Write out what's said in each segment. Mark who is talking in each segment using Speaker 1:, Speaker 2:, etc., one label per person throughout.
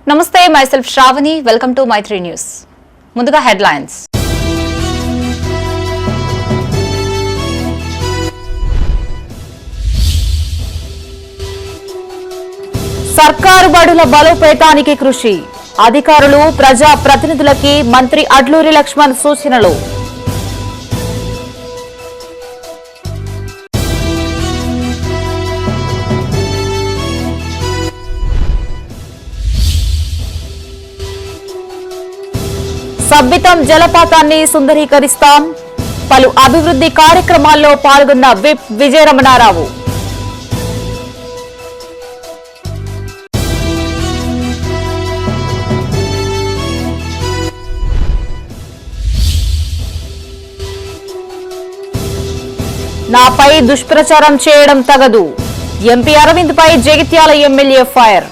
Speaker 1: నమస్తే myself Sravani welcome to Maitri news ముందుగా headlines సర్కారు బడుల బలోపేతానికి కృషి అధికారులు ప్రజా ప్రతినిధులకి మంత్రి అడ్లూరి లక్ష్మణ్ సూచనలు సబ్బితం జలపాతాన్ని సుందరీకరిస్తాం పలు అభివృద్ధి కార్యక్రమాల్లో పాల్గొన్న విప్ విజయరమణారావు నాపై దుష్ప్రచారం చేయడం తగదు ఎంపీ అరవింద్ పై జగిత్యాల ఎమ్మెల్యే ఫైర్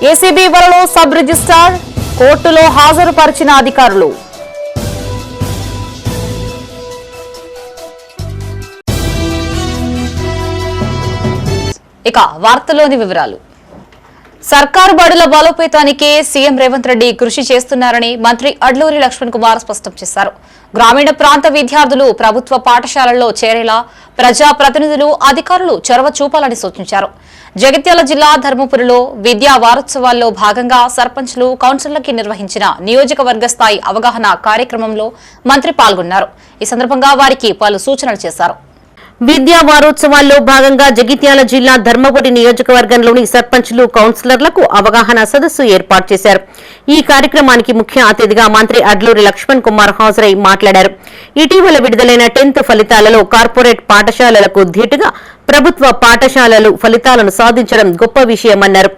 Speaker 1: ఏసీబీ వలలో సబ్ రిజిస్ట్రార్ కోర్టులో హాజరుపరిచిన అధికారులు ఇక వార్తల్లోని వివరాలు సర్కారు బడుల బలోపేతానికి సీఎం రేవంత్ రెడ్డి కృషి చేస్తున్నారని మంత్రి అడ్లూరి లక్ష్మణ్ కుమార్ స్పష్టం చేశారు. గ్రామీణ ప్రాంత విద్యార్థులు ప్రభుత్వ పాఠశాలల్లో చేరేలా ప్రజా ప్రతినిధులు అధికారులు చొరవ చూపాలని సూచించారు. జగిత్యాల జిల్లా ధర్మపురిలో విద్యా వారోత్సవాల్లో భాగంగా సర్పంచ్లు కౌన్సిలర్లకి నిర్వహించిన నియోజకవర్గ స్థాయి అవగాహన కార్యక్రమంలో మంత్రి పాల్గొన్నారు. ఈ సందర్భంగా వారికి పలు సూచనలు చేశారు.
Speaker 2: విద్యా వారోత్సవాల్లో భాగంగా జగిత్యాల జిల్లా ధర్మపురి నియోజకవర్గంలోని సర్పంచ్లు కౌన్సిలర్లకు అవగాహన సదస్సు ఏర్పాటు చేశారు. ఈ కార్యక్రమానికి ముఖ్య అతిథిగా మంత్రి అడ్లూరి లక్ష్మణ్ కుమార్ హాజరై మాట్లాడారు. ఇటీవల విడుదలైన 10th ఫలితాలలో కార్పొరేట్ పాఠశాలలకు ధీటుగా ప్రభుత్వ పాఠశాలలు ఫలితాలను సాధించడం గొప్ప విషయమన్నారు.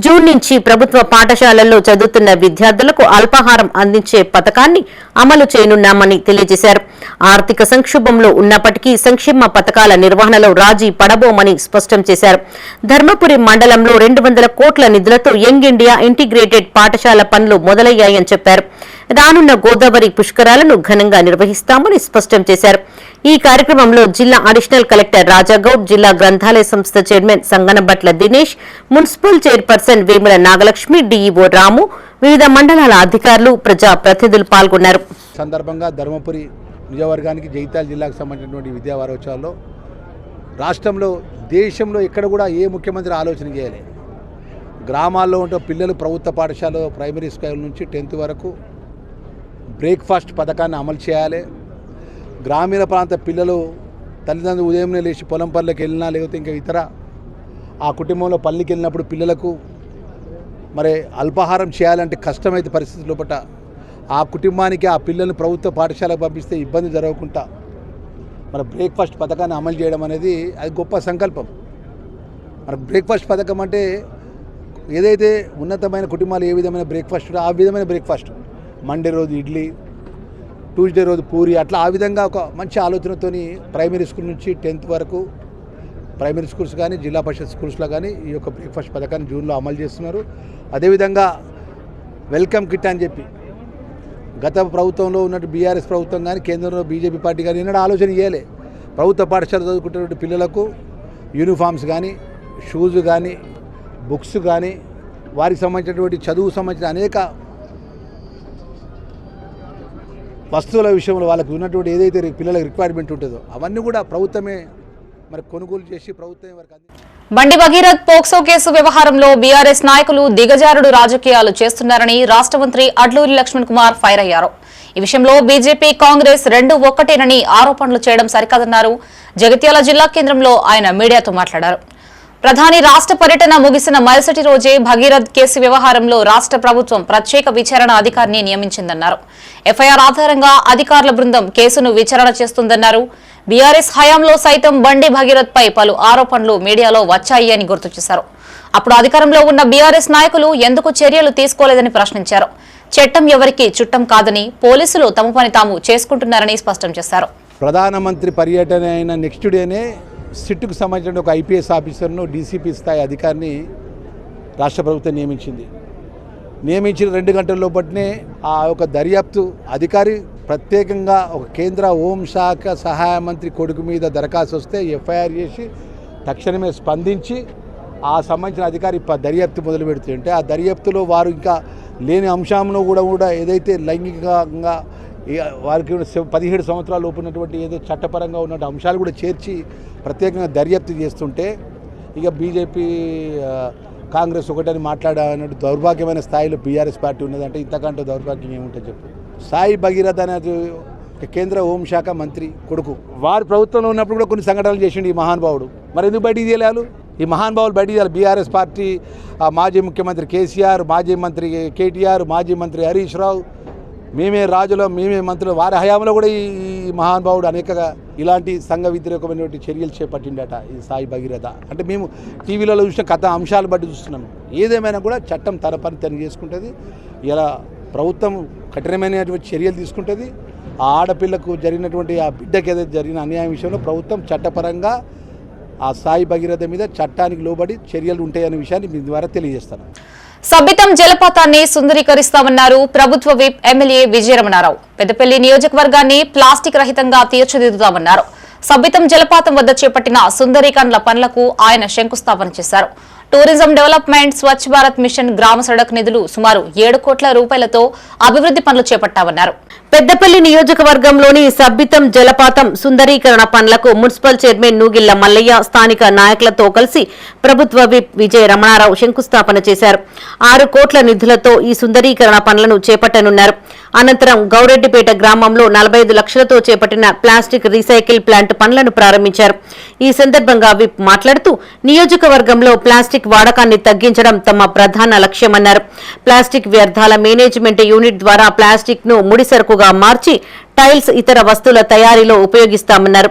Speaker 2: జూన్ నుంచి ప్రభుత్వ పాఠశాలల్లో చదువుతున్న విద్యార్థులకు అల్పాహారం అందించే పథకాన్ని అమలు చేయనున్నామని తెలియజేశారు. ఆర్థిక సంక్షోభంలో ఉన్నప్పటికీ సంక్షేమ పథకాల నిర్వహణలో రాజీ పడబోమని స్పష్టం చేశారు. ధర్మపురి మండలంలో 200 కోట్ల నిధులతో యంగ్ ఇండియా ఇంటిగ్రేటెడ్ పాఠశాల పనులు మొదలయ్యాయని చెప్పారు. రానున్న గోదావరి పుష్కరాలను ఘనంగా నిర్వహిస్తామని స్పష్టం చేశారు. ఈ కార్యక్రమంలో జిల్లా అడిషనల్ కలెక్టర్ రాజాగౌడ్, జిల్లా గ్రంథాలయ సంస్థ chairman Sanganabatla Dinesh, municipal chairperson Vemula Nagalakshmi, DEO Ramu, వివిధ మండలాల అధికారులు, ప్రజా ప్రతినిధులు పాల్గొన్నారు.
Speaker 3: సందర్భంగా ధర్మపురి నియోజకవర్గానికి జగిత్యాల జిల్లాకు సంబంధించినటువంటి విద్యా వారోత్సవాల్లో రాష్ట్రంలో దేశంలో ఎక్కడ కూడా ఏ ముఖ్యమంత్రి ఆలోచన చేయాలి. గ్రామాల్లో ఉంటే పిల్లలు ప్రభుత్వ పాఠశాల ప్రైమరీ స్కూల్ నుంచి 10th వరకు బ్రేక్ఫాస్ట్ పథకాన్ని అమలు చేయాలి. గ్రామీణ ప్రాంత పిల్లలు తల్లిదండ్రులు ఉదయంనే లేచి పొలం పనులకు వెళ్ళినా లేకపోతే ఇంకా ఇతర ఆ కుటుంబంలో పల్లికి వెళ్ళినప్పుడు పిల్లలకు మరి అల్పాహారం చేయాలంటే కష్టమైతే పరిస్థితి లోపల ఆ కుటుంబానికి ఆ పిల్లల్ని ప్రభుత్వ పాఠశాలకు పంపిస్తే ఇబ్బంది జరగకుండా మన బ్రేక్ఫాస్ట్ పథకాన్ని అమలు చేయడం అనేది అది గొప్ప సంకల్పం. మన బ్రేక్ఫాస్ట్ పథకం అంటే ఏదైతే ఉన్నతమైన కుటుంబాలు ఏ విధమైన బ్రేక్ఫాస్ట్ ఆ విధమైన బ్రేక్ఫాస్ట్, మండే రోజు ఇడ్లీ, ట్యూస్డే రోజు పూరి, అట్లా ఆ విధంగా ఒక మంచి ఆలోచనతోని ప్రైమరీ స్కూల్ నుంచి 10th వరకు ప్రైమరీ స్కూల్స్ కానీ జిల్లా పరిషత్ స్కూల్స్లో కానీ ఈ యొక్క బ్రేక్ఫాస్ట్ పథకాన్ని జూన్లో అమలు చేస్తున్నారు. అదేవిధంగా వెల్కమ్ కిట్ అని చెప్పి గత ప్రభుత్వంలో ఉన్నట్టు బీఆర్ఎస్ ప్రభుత్వం కానీ కేంద్రంలో బీజేపీ పార్టీ కానీ ఎన్నడూ ఆలోచన చేయలే. ప్రభుత్వ పాఠశాల చదువుకుంటున్నటువంటి పిల్లలకు యూనిఫామ్స్ కానీ, షూస్ కానీ, బుక్స్ కానీ, వారికి సంబంధించినటువంటి చదువు సంబంధించిన అనేక వస్తువుల విషయంలో వాళ్ళకు ఉన్నటువంటి ఏదైతే పిల్లలకు రిక్వైర్మెంట్ ఉంటుందో అవన్నీ కూడా ప్రభుత్వమే మరి కొనుగోలు చేసి ప్రభుత్వం వరకు.
Speaker 1: బండి భగీరథ్ పోక్సో కేసు వ్యవహారంలో బీఆర్ఎస్ నాయకులు దిగజారుడు రాజకీయాలు చేస్తున్నారని రాష్ట్ర మంత్రి అడ్లూరి లక్ష్మణ్ కుమార్ ఫైర్ అయ్యారు. ఈ విషయంలో బీజేపీ, కాంగ్రెస్ రెండు ఒక్కటేనని ఆరోపణలు చేయడం సరికాదన్నారు. జగిత్యాల జిల్లా కేంద్రంలో ఆయన మీడియాతో మాట్లాడారు. ప్రధాని రాష్ట్ర పర్యటన ముగిసిన మరుసటి రోజే భగీరథ్ కేసు వ్యవహారంలో రాష్ట్ర ప్రభుత్వం ప్రత్యేక విచారణ అధికారిని నియమించిందన్నారు. ఎఫ్ఐఆర్ ఆధారంగా అధికారుల బృందం కేసును విచారణ చేస్తుందన్నారు. బీఆర్ఎస్ హయాంలో సైతం బండి భగీరథ్ పై పలు ఆరోపణలు మీడియాలో వచ్చాయి అని గుర్తు చేశారు. అప్పుడు అధికారంలో ఉన్న బీఆర్ఎస్ నాయకులు ఎందుకు చర్యలు తీసుకోలేదని ప్రశ్నించారు. చట్టం ఎవరికి చుట్టం కాదని పోలీసులు తమ పని తాము చేసుకుంటున్నారని స్పష్టం చేశారు.
Speaker 3: ప్రధానమంత్రి పర్యటన అయిన నెక్స్ట్ డేనే సిట్కు సంబంధించిన ఒక ఐపీఎస్ ఆఫీసర్ను డీసీపీ స్థాయి అధికారిని రాష్ట్ర ప్రభుత్వం నియమించింది. నియమించిన 2 గంటల లోపటినే ఆ యొక్క దర్యాప్తు అధికారి ప్రత్యేకంగా ఒక కేంద్ర హోంశాఖ సహాయ మంత్రి కొడుకు మీద దరఖాస్తు వస్తే ఎఫ్ఐఆర్ చేసి తక్షణమే స్పందించి ఆ సంబంధించిన అధికారి దర్యాప్తు మొదలు పెడుతుంటే ఆ దర్యాప్తులో వారు ఇంకా లేని అంశంలో కూడా ఏదైతే లైంగికంగా వారికి 17 సంవత్సరాల లోపు ఉన్నటువంటి ఏదో చట్టపరంగా ఉన్న అంశాలు కూడా చేర్చి ప్రత్యేకంగా దర్యాప్తు చేస్తుంటే ఇక బీజేపీ కాంగ్రెస్ ఒకటని మాట్లాడనట్టు దౌర్భాగ్యమైన స్థాయిలో బీఆర్ఎస్ పార్టీ ఉన్నదంటే ఇంతకంటే దౌర్భాగ్యం ఏముంటుంది చెప్పు. సాయి భగీరథ అనేది కేంద్ర హోంశాఖ మంత్రి కొడుకు వారి ప్రభుత్వంలో ఉన్నప్పుడు కూడా కొన్ని సంఘటనలు చేసిండు ఈ మహానుభావుడు. మరి ఎందుకు బయటికి తీయలేరు ఈ మహానుభావులు? బయటికి తీయాలి. బీఆర్ఎస్ పార్టీ మాజీ ముఖ్యమంత్రి కేసీఆర్, మాజీ మంత్రి కేటీఆర్, మాజీ మంత్రి హరీష్ రావు, మేమే రాజులో మేమే మంత్రులు, వారి హయాంలో కూడా ఈ మహానుభావుడు అనేకగా ఇలాంటి సంఘ వ్యతిరేకమైనటువంటి చర్యలు చేపట్టిండట ఈ సాయి భగీరథ. అంటే మేము టీవీలలో చూసిన కథ అంశాలు బట్టి చూస్తున్నాము. ఏదేమైనా కూడా చట్టం తన పని తను చేసుకుంటుంది. ఇలా ప్రభుత్వం కఠినమైనటువంటి చర్యలు తీసుకుంటుంది. ఆ ఆడపిల్లకు జరిగినటువంటి ఆ బిడ్డకి ఏదైతే జరిగిన అన్యాయం విషయంలో ప్రభుత్వం చట్టపరంగా ఆ సాయి భగీరథ మీద చట్టానికి లోబడి చర్యలు ఉంటాయనే విషయాన్ని మీ ద్వారా తెలియజేస్తాను.
Speaker 1: సబ్బితం జలపాతాన్ని సుందరీకరిస్తామన్నారు ప్రభుత్వ విప్ ఎమ్మెల్యే విజయరమణారావు. పెద్దపల్లి నియోజకవర్గాన్ని ప్లాస్టిక్ రహితంగా తీర్చిదిద్దుతామన్నారు. సబ్బితం జలపాతం వద్ద చేపట్టిన సుందరీకరణల పనులకు ఆయన శంకుస్థాపన చేశారు. Tourism development, Swachh Bharat machine, గ్రామ సడక్ నిధులు సుమారు 7 కోట్ల రూపాయలతో అభివృద్ధి పనులు చేపట్టామన్నారు.
Speaker 2: పెద్దపల్లి నియోజకవర్గంలోని సబ్బితం జలపాతం సుందరీకరణ పనులకు మున్సిపల్ చైర్మన్ నూగిళ్ల మల్లయ్య స్థానిక నాయకులతో కలిసి ప్రభుత్వ విప్ విజయ రమణారావు శంకుస్థాపన చేశారు. 6 కోట్ల నిధులతో ఈ సుందరీకరణ పనులను చేపట్టనున్నారు. అనంతరం గౌరెడ్డిపేట గ్రామంలో 45 లక్షలతో చేపట్టిన ప్లాస్టిక్ రీసైకిల్ ప్లాంట్ పనులను ప్రారంభించారు. ఈ సందర్భంగా విప్ మాట్లాడుతూ నియోజకవర్గంలో ప్లాస్టిక్ వాడకాన్ని తగ్గించడం తమ ప్రధాన లక్ష్యమన్నారు. ప్లాస్టిక్ వ్యర్థాల మేనేజ్మెంట్ యూనిట్ ద్వారా ప్లాస్టిక్ ను ముడిసరుకుగా మార్చి టైల్స్, ఇతర వస్తువుల తయారీలో ఉపయోగిస్తామన్నారు.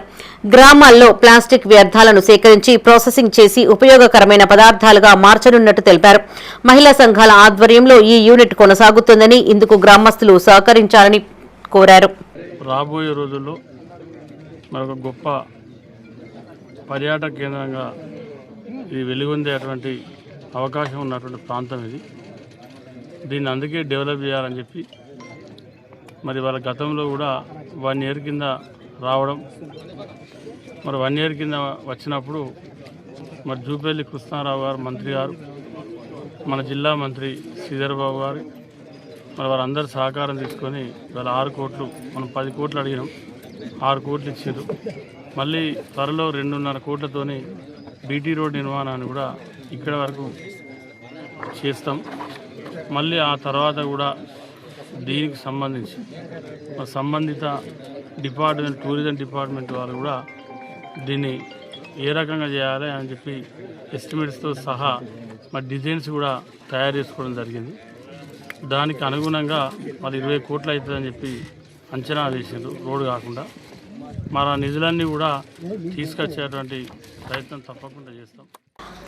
Speaker 2: గ్రామాల్లో ప్లాస్టిక్ వ్యర్థాలను సేకరించి ప్రాసెసింగ్ చేసి ఉపయోగకరమైన పదార్థాలుగా మార్చనున్నట్టు తెలిపారు. మహిళా సంఘాల ఆధ్వర్యంలో ఈ యూనిట్ కొనసాగుతుందని, ఇందుకు గ్రామస్తులు సహకరించాలని కోరారు.
Speaker 4: రాబోయే రోజుల్లో మరొక గొప్ప పర్యాటక కేంద్రంగా ఇది వెలుగొందేటువంటి అవకాశం ఉన్నటువంటి ప్రాంతం ఇది. దీన్ని అందుకే డెవలప్ చేయాలని చెప్పి మరి వాళ్ళ గతంలో కూడా 1 ఇయర్ కింద రావడం, మరి 1 ఇయర్ కింద వచ్చినప్పుడు మరి జూపల్లి కృష్ణారావు గారు మంత్రి గారు, మన జిల్లా మంత్రి శ్రీధర్ బాబు గారు మరి వారందరూ సహకారం తీసుకొని వాళ్ళ 6 కోట్లు, మనం 10 కోట్లు అడిగినాం, 6 కోట్లు ఇచ్చారు. మళ్ళీ త్వరలో 2.5 కోట్లతోని బీటీ రోడ్ నిర్మాణాన్ని కూడా ఇక్కడ వరకు చేస్తాం. మళ్ళీ ఆ తర్వాత కూడా దీనికి సంబంధించి సంబంధిత డిపార్ట్మెంట్, టూరిజం డిపార్ట్మెంట్ వాళ్ళు కూడా దీన్ని ఏ రకంగా చేయాలి అని చెప్పి ఎస్టిమేట్స్తో సహా మరి డిజైన్స్ కూడా తయారు చేసుకోవడం జరిగింది. దానికి అనుగుణంగా మరి 20 కోట్లు అవుతుందని చెప్పి అంచనా వేసారు రోడ్డు కాకుండా. మరి ఆ నిధులన్నీ కూడా తీసుకొచ్చేటువంటి ప్రయత్నం తప్పకుండా చేస్తాం.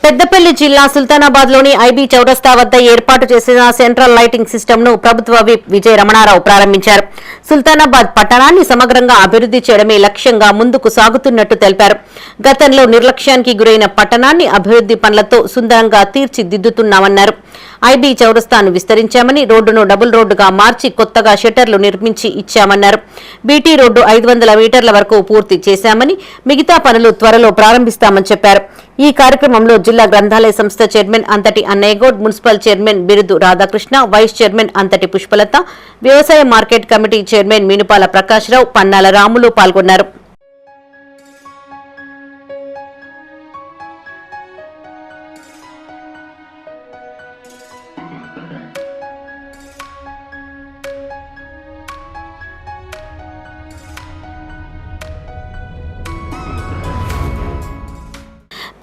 Speaker 2: పెద్దపల్లి జిల్లా సుల్తానాబాద్ లోని ఐబీ చౌరస్తా వద్ద ఏర్పాటు చేసిన సెంట్రల్ లైటింగ్ సిస్టమ్ ను ప్రభుత్వ విప్ విజయ రమణారావు ప్రారంభించారు. సుల్తానాబాద్ పట్టణాన్ని సమగ్రంగా అభివృద్ధి చేయడమే లక్ష్యంగా ముందుకు సాగుతున్నట్టు తెలిపారు. గతంలో నిర్లక్ష్యానికి గురైన పట్టణాన్ని అభివృద్ధి పనులతో సుందరంగా తీర్చిదిద్దుతున్నామన్నారు. ఐబీ చౌరస్తాను విస్తరించామని, రోడ్డును డబుల్ రోడ్డుగా మార్చి కొత్తగా షట్టర్లు నిర్మించి ఇచ్చామన్నారు. బీటీ రోడ్డు 500 మీటర్ల వరకు పూర్తి చేశామని, మిగతా పనులు త్వరలో ప్రారంభిస్తామని చెప్పారు. ఈ కార్యక్రమంలో జిల్లా గ్రంథాలయ సంస్థ చైర్మన్ అంతటి అన్నయ్యగౌడ్, మున్సిపల్ చైర్మన్ బిరుదు రాధాకృష్ణ, వైస్ చైర్మన్ అంతటి పుష్పలత, వ్యవసాయ market committee chairman Meenupala Prakashrao, Pannala Ramulu పాల్గొన్నారు.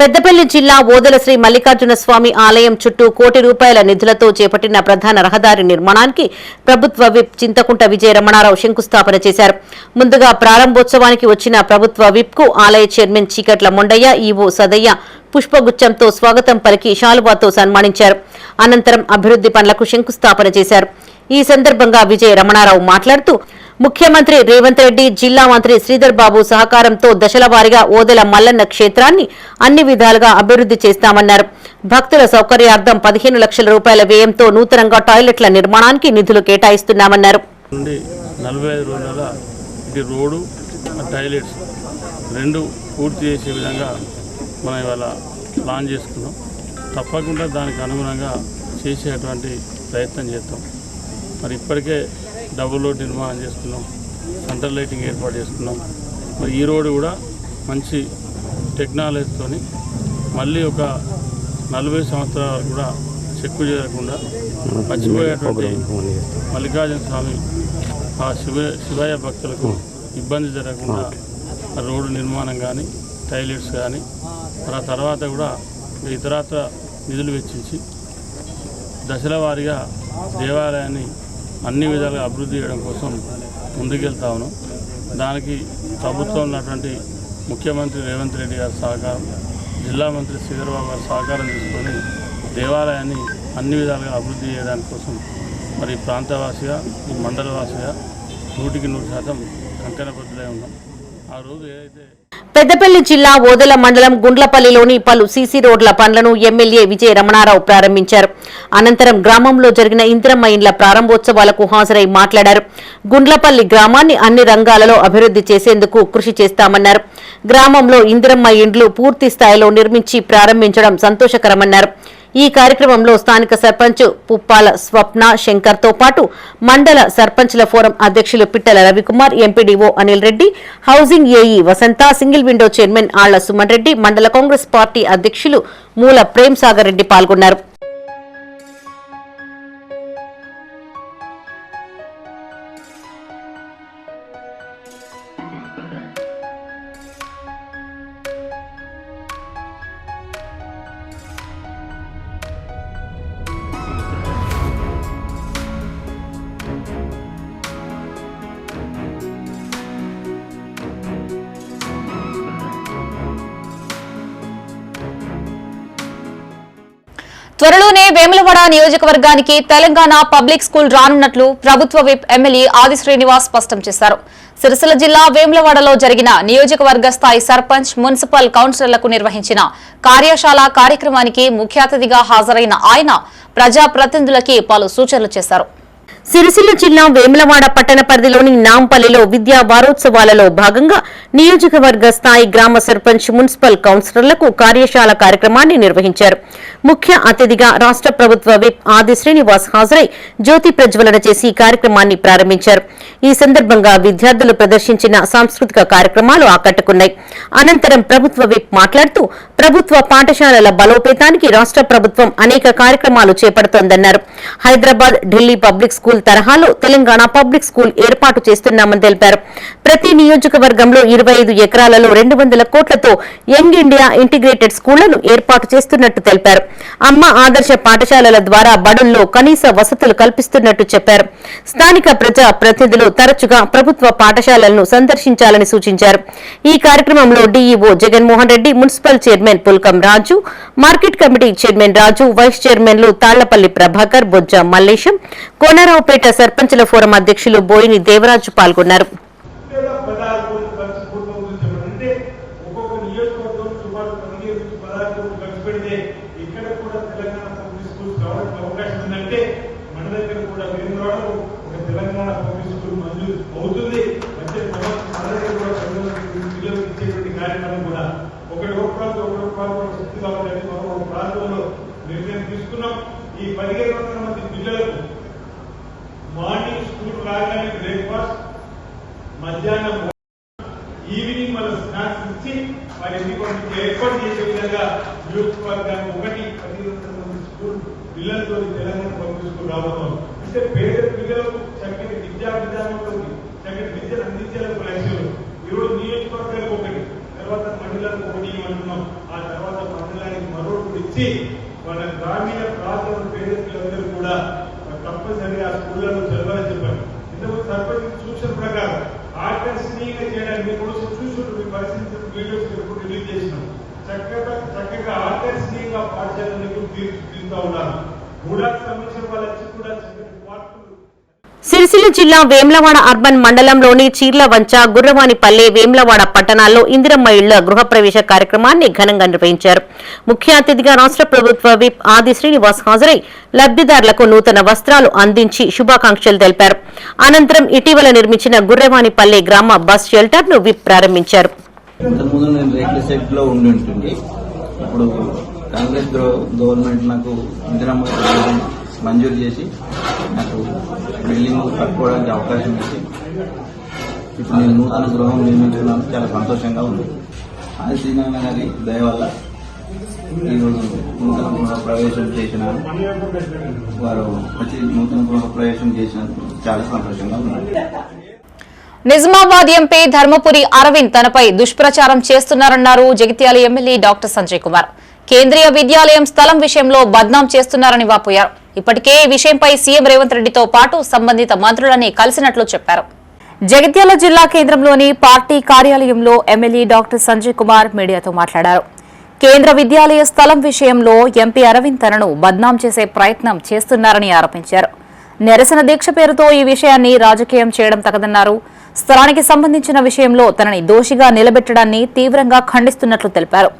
Speaker 2: పెద్దపల్లి జిల్లా ఓదెల శ్రీ మల్లికార్జున స్వామి ఆలయం చుట్టూ 1 కోటి రూపాయల నిధులతో చేపట్టిన ప్రధాన రహదారి నిర్మాణానికి ప్రభుత్వ విప్ చింతకుంట విజయ రమణారావు శంకుస్థాపన చేశారు. ముందుగా ప్రారంభోత్సవానికి వచ్చిన ప్రభుత్వ విప్ కు ఆలయ చైర్మన్ చీకట్ల మొండయ్య, ఈవో సదయ్య పుష్పగుచ్చంతో స్వాగతం పలికి శాలువాతో సన్మానించారు. అనంతరం అభివృద్ధి పనులకు శంకుస్థాపన చేశారు. ఈ సందర్భంగా విజయ రమణారావు మాట్లాడుతూ ముఖ్యమంత్రి రేవంత్ రెడ్డి, జిల్లా మంత్రి శ్రీధర్ బాబు సహకారంతో దశల వారీగా ఓదెల మల్లన్న క్షేత్రాన్ని అన్ని విధాలుగా అభివృద్ధి చేస్తామన్నారు. భక్తుల సౌకర్యార్థం 15 లక్షల రూపాయల వ్యయంతో నూతనంగా టాయిలెట్ల నిర్మాణానికి నిధులు కేటాయిస్తున్నామన్నారు.
Speaker 4: 45 రోజుల ఇది రోడ్డు టాయిలెట్స్ రెండు పూర్తి చేసే విధంగా మనం ఇవాళ ప్లాన్ చేసుకున్నాం. తప్పకుండా దానికి అనుగుణంగా చేసేటువంటి ప్రయత్నం చేస్తాం. మరి ఇప్పటికే డబుల్ రోడ్ నిర్మాణం చేసుకున్నాం, సెంట్రల్ లైటింగ్ ఏర్పాటు చేసుకున్నాం. మరి ఈ రోడ్డు కూడా మంచి టెక్నాలజీతో మళ్ళీ ఒక 40 సంవత్సరాల కూడా చెక్కు చేరకుండా మర్చిపోయేటువంటి మల్లికార్జున స్వామి ఆ శివయ్య భక్తులకు ఇబ్బంది జరగకుండా రోడ్డు నిర్మాణం కానీ టాయిలెట్స్ కానీ ఆ తర్వాత కూడా ఇతరత్ర నిధులు వెచ్చించి దశల వారీగా దేవాలయాన్ని అన్ని విధాలుగా అభివృద్ధి చేయడం కోసం ముందుకెళ్తా ఉన్నాం. దానికి ప్రభుత్వం ఉన్నటువంటి ముఖ్యమంత్రి రేవంత్ రెడ్డి గారి సహకారం, జిల్లా మంత్రి శ్రీధర్ బాబు గారి సహకారం తీసుకొని దేవాలయాన్ని అన్ని విధాలుగా అభివృద్ధి చేయడానికి కోసం మరి ప్రాంతవాసిగా ఈ మండలవాసిగా 100% కంకణబద్ధులై ఉన్నాం. ఆ రోజు ఏదైతే
Speaker 2: పెద్దపల్లి జిల్లా ఓదెల మండలం గుండ్లపల్లిలోని పలు సీసీ రోడ్ల పనులను ఎమ్మెల్యే విజయ రమణారావు ప్రారంభించారు. అనంతరం గ్రామంలో జరిగిన ఇందిరమ్మ ఇండ్ల ప్రారంభోత్సవాలకు హాజరై మాట్లాడారు. గుండ్లపల్లి గ్రామాన్ని అన్ని రంగాలలో అభివృద్ధి చేసేందుకు కృషి చేస్తామన్నారు. గ్రామంలో ఇందిరమ్మ ఇండ్లు పూర్తి స్థాయిలో నిర్మించి ప్రారంభించడం సంతోషకరమన్నారు. ఈ కార్యక్రమంలో స్థానిక సర్పంచ్ పుప్పాల స్వప్న శంకర్తో పాటు మండల సర్పంచ్ల ఫోరం అధ్యక్షులు Pittala Ravikumar, MPDO Anil Reddy, housing AE Vasantha, single window chairman Alla Suman Reddy, మండల కాంగ్రెస్ పార్టీ అధ్యక్షులు మూల ప్రేమ్ సాగర్ రెడ్డి పాల్గొన్నారు.
Speaker 1: త్వరలోనే వేములవాడ నియోజకవర్గానికి తెలంగాణ పబ్లిక్ స్కూల్ రానున్నట్లు ప్రభుత్వ విప్ ఎమ్మెల్యే ఆది శ్రీనివాస్ స్పష్టం చేశారు. సిరిసిల్ల జిల్లా వేములవాడలో జరిగిన నియోజకవర్గ స్థాయి సర్పంచ్, మున్సిపల్ కౌన్సిలర్లకు నిర్వహించిన కార్యశాల కార్యక్రమానికి ముఖ్య అతిథిగా హాజరైన ఆయన ప్రజాప్రతినిధులకి పలు సూచనలు చేశారు.
Speaker 2: సిరిసిల్ల జిల్లా వేములవాడ పట్టణ పరిధిలోని నాంపల్లిలో విద్యా వారోత్సవాలలో భాగంగా నియోజకవర్గ స్థాయి గ్రామ సర్పంచ్, మున్సిపల్ కౌన్సిలర్లకు కార్యశాల కార్యక్రమాన్ని నిర్వహించారు. ముఖ్య అతిథిగా రాష్ట్ర ప్రభుత్వ విప్ ఆది శ్రీనివాస్ హాజరై జ్యోతి ప్రజ్వలన చేసి కార్యక్రమాన్ని ప్రారంభించారు. ఈ సందర్భంగా విద్యార్థులు ప్రదర్శించిన సాంస్కృతిక కార్యక్రమాలు ఆకట్టుకున్నాయి. అనంతరం ప్రభుత్వ విప్ మాట్లాడుతూ ప్రభుత్వ పాఠశాలల బలోపేతానికి రాష్ట్ర ప్రభుత్వం అనేక కార్యక్రమాలు చేపడుతోందన్నారు. హైదరాబాద్, ఢిల్లీ పబ్లిక్ స్కూల్ తరహాలో తెలంగాణ పబ్లిక్ స్కూల్ ఏర్పాటు చేస్తున్నామని తెలిపారు. ప్రతి నియోజకవర్గంలో 25 ఎకరాలలో 200 కోట్లతో యంగ్ ఇండియా ఇంటిగ్రేటెడ్ స్కూళ్లను ఏర్పాటు చేస్తున్నట్టు తెలిపారు. అమ్మ ఆదర్శ పాఠశాలల ద్వారా బడుల్లో కనీస వసతులు కల్పిస్తున్నట్టు చెప్పారు. స్థానిక ప్రజా ప్రతినిధులు తరచుగా ప్రభుత్వ పాఠశాలలను సందర్శించాలని సూచించారు. ఈ కార్యక్రమంలో DEO Jaganmohan Reddy, municipal chairman Pulkam Raju, market committee chairman Raju, vice చైర్మన్లు తాళ్లపల్లి ప్రభాకర్, బొజ్జ మల్లేశం, కోనరావుపేట సర్పంచుల ఫోరం అధ్యక్షులు బోయిని దేవరాజు పాల్గొన్నారు.
Speaker 5: ఈ 1500 మంది పిల్లలకు మార్నింగ్ స్కూల్ రాగానే బ్రేక్ఫాస్ట్, మధ్యాహ్నం, ఈవినింగ్ మన స్నాక్స్ ఇచ్చి వారి ఏర్పాటు చేసే విధంగా నియోజకవర్గానికి 1500 మంది స్కూల్ పిల్లలతో తెలంగాణ పబ్లిక్ స్కూల్ రాబోతున్నాం. అంటే పేద పిల్లలకు చక్కటి విద్యా విధానంలో చక్కటి విద్యను అందించేందుకు లక్ష్యం. ఈరోజు నియోజకవర్గాలకు ఒకటి, తర్వాత మండలానికి ఒకటి అంటున్నాం. ఆ తర్వాత మండలానికి మరొకటి ఇచ్చి మన గ్రామీణ ప్రాంతాల పేద పిల్లలందరూ కూడా తప్పనిసరిగా స్కూళ్లలో చదవాలని చెప్పారు. ఇంతకుముందు సర్పంచ్ సూచన ప్రకారం ఆకర్షణీయంగా చేయడానికి కూడా చూసుకుంటూ పరిస్థితి వీడియోస్ రిలీజ్ చేసినాం. చక్కగా ఆకర్షణీయంగా పాఠశాలను తీర్చిదిద్దుతా ఉన్నారు. కూడా సంబంధించిన వాళ్ళకి కూడా చక్కటి పార్కులు
Speaker 2: సిరిసిల్ల జిల్లా వేమ్లవాడ అర్బన్ మండలంలోని చీర్లవంచ, గుర్రవానిపల్లె, వేమ్లవాడ పట్టణాల్లో ఇందిరమ్మ ఇళ్ల గృహప్రవేశ కార్యక్రమాన్ని ఘనంగా నిర్వహించారు. ముఖ్య అతిథిగా రాష్ట్ర ప్రభుత్వ విప్ ఆది శ్రీనివాస్ హాజరై లబ్దిదారులకు నూతన వస్త్రాలు అందించి శుభాకాంక్షలు తెలిపారు. అనంతరం ఇటీవల నిర్మించిన గుర్రవానిపల్లె గ్రామ బస్ షెల్టర్ ను విప్ ప్రారంభించారు.
Speaker 6: ఇప్పుడు కాంగ్రెస్ గవర్నమెంట్ నాకు ఇందిరమ్మ మంజూరు చేసి నాకు బిల్డింగ్ కట్టుకోవడానికి అవకాశం ఇచ్చి ఇప్పుడు నేను నూతన గృహం నిర్మించుకున్నాను. చాలా సంతోషంగా ఉంది. ఆది శ్రీనారాయణ గారి దయ వల్ల ఈరోజు నూతన గృహ ప్రవేశం చేసినాను. వారు వచ్చి నూతన గృహ ప్రవేశం చేసినందుకు చాలా సంతోషంగా ఉంది.
Speaker 1: నిజామాబాద్ ఎంపీ ధర్మపురి అరవింద్ తనపై దుష్ప్రచారం చేస్తున్నారన్నారు జగిత్యాల ఎమ్మెల్యే డాక్టర్ సంజయ్ కుమార్. కేంద్రీయ విద్యాలయం స్థలం విషయంలో బద్నాం చేస్తున్నారని వాపోయారు. ఇప్పటికే ఈ విషయంపై సీఎం రేవంత్ రెడ్డితో పాటు సంబంధిత మంత్రులని కలిసినట్లు చెప్పారు. జగిత్యాల జిల్లా కేంద్రంలోని పార్టీ కార్యాలయంలో ఎమ్మెల్యే డాక్టర్ సంజయ్ కుమార్ మీడియాతో మాట్లాడారు. కేంద్ర విద్యాలయ స్థలం విషయంలో ఎంపీ అరవింద్ తనను బద్నాం చేసే ప్రయత్నం చేస్తున్నారని ఆరోపించారు. నిరసన దీక్ష పేరుతో ఈ విషయాన్ని రాజకీయం చేయడం తగదన్నారు. స్థలానికి సంబంధించిన విషయంలో తనని దోషిగా నిలబెట్టడాన్ని తీవ్రంగా ఖండిస్తున్నట్లు తెలిపారు.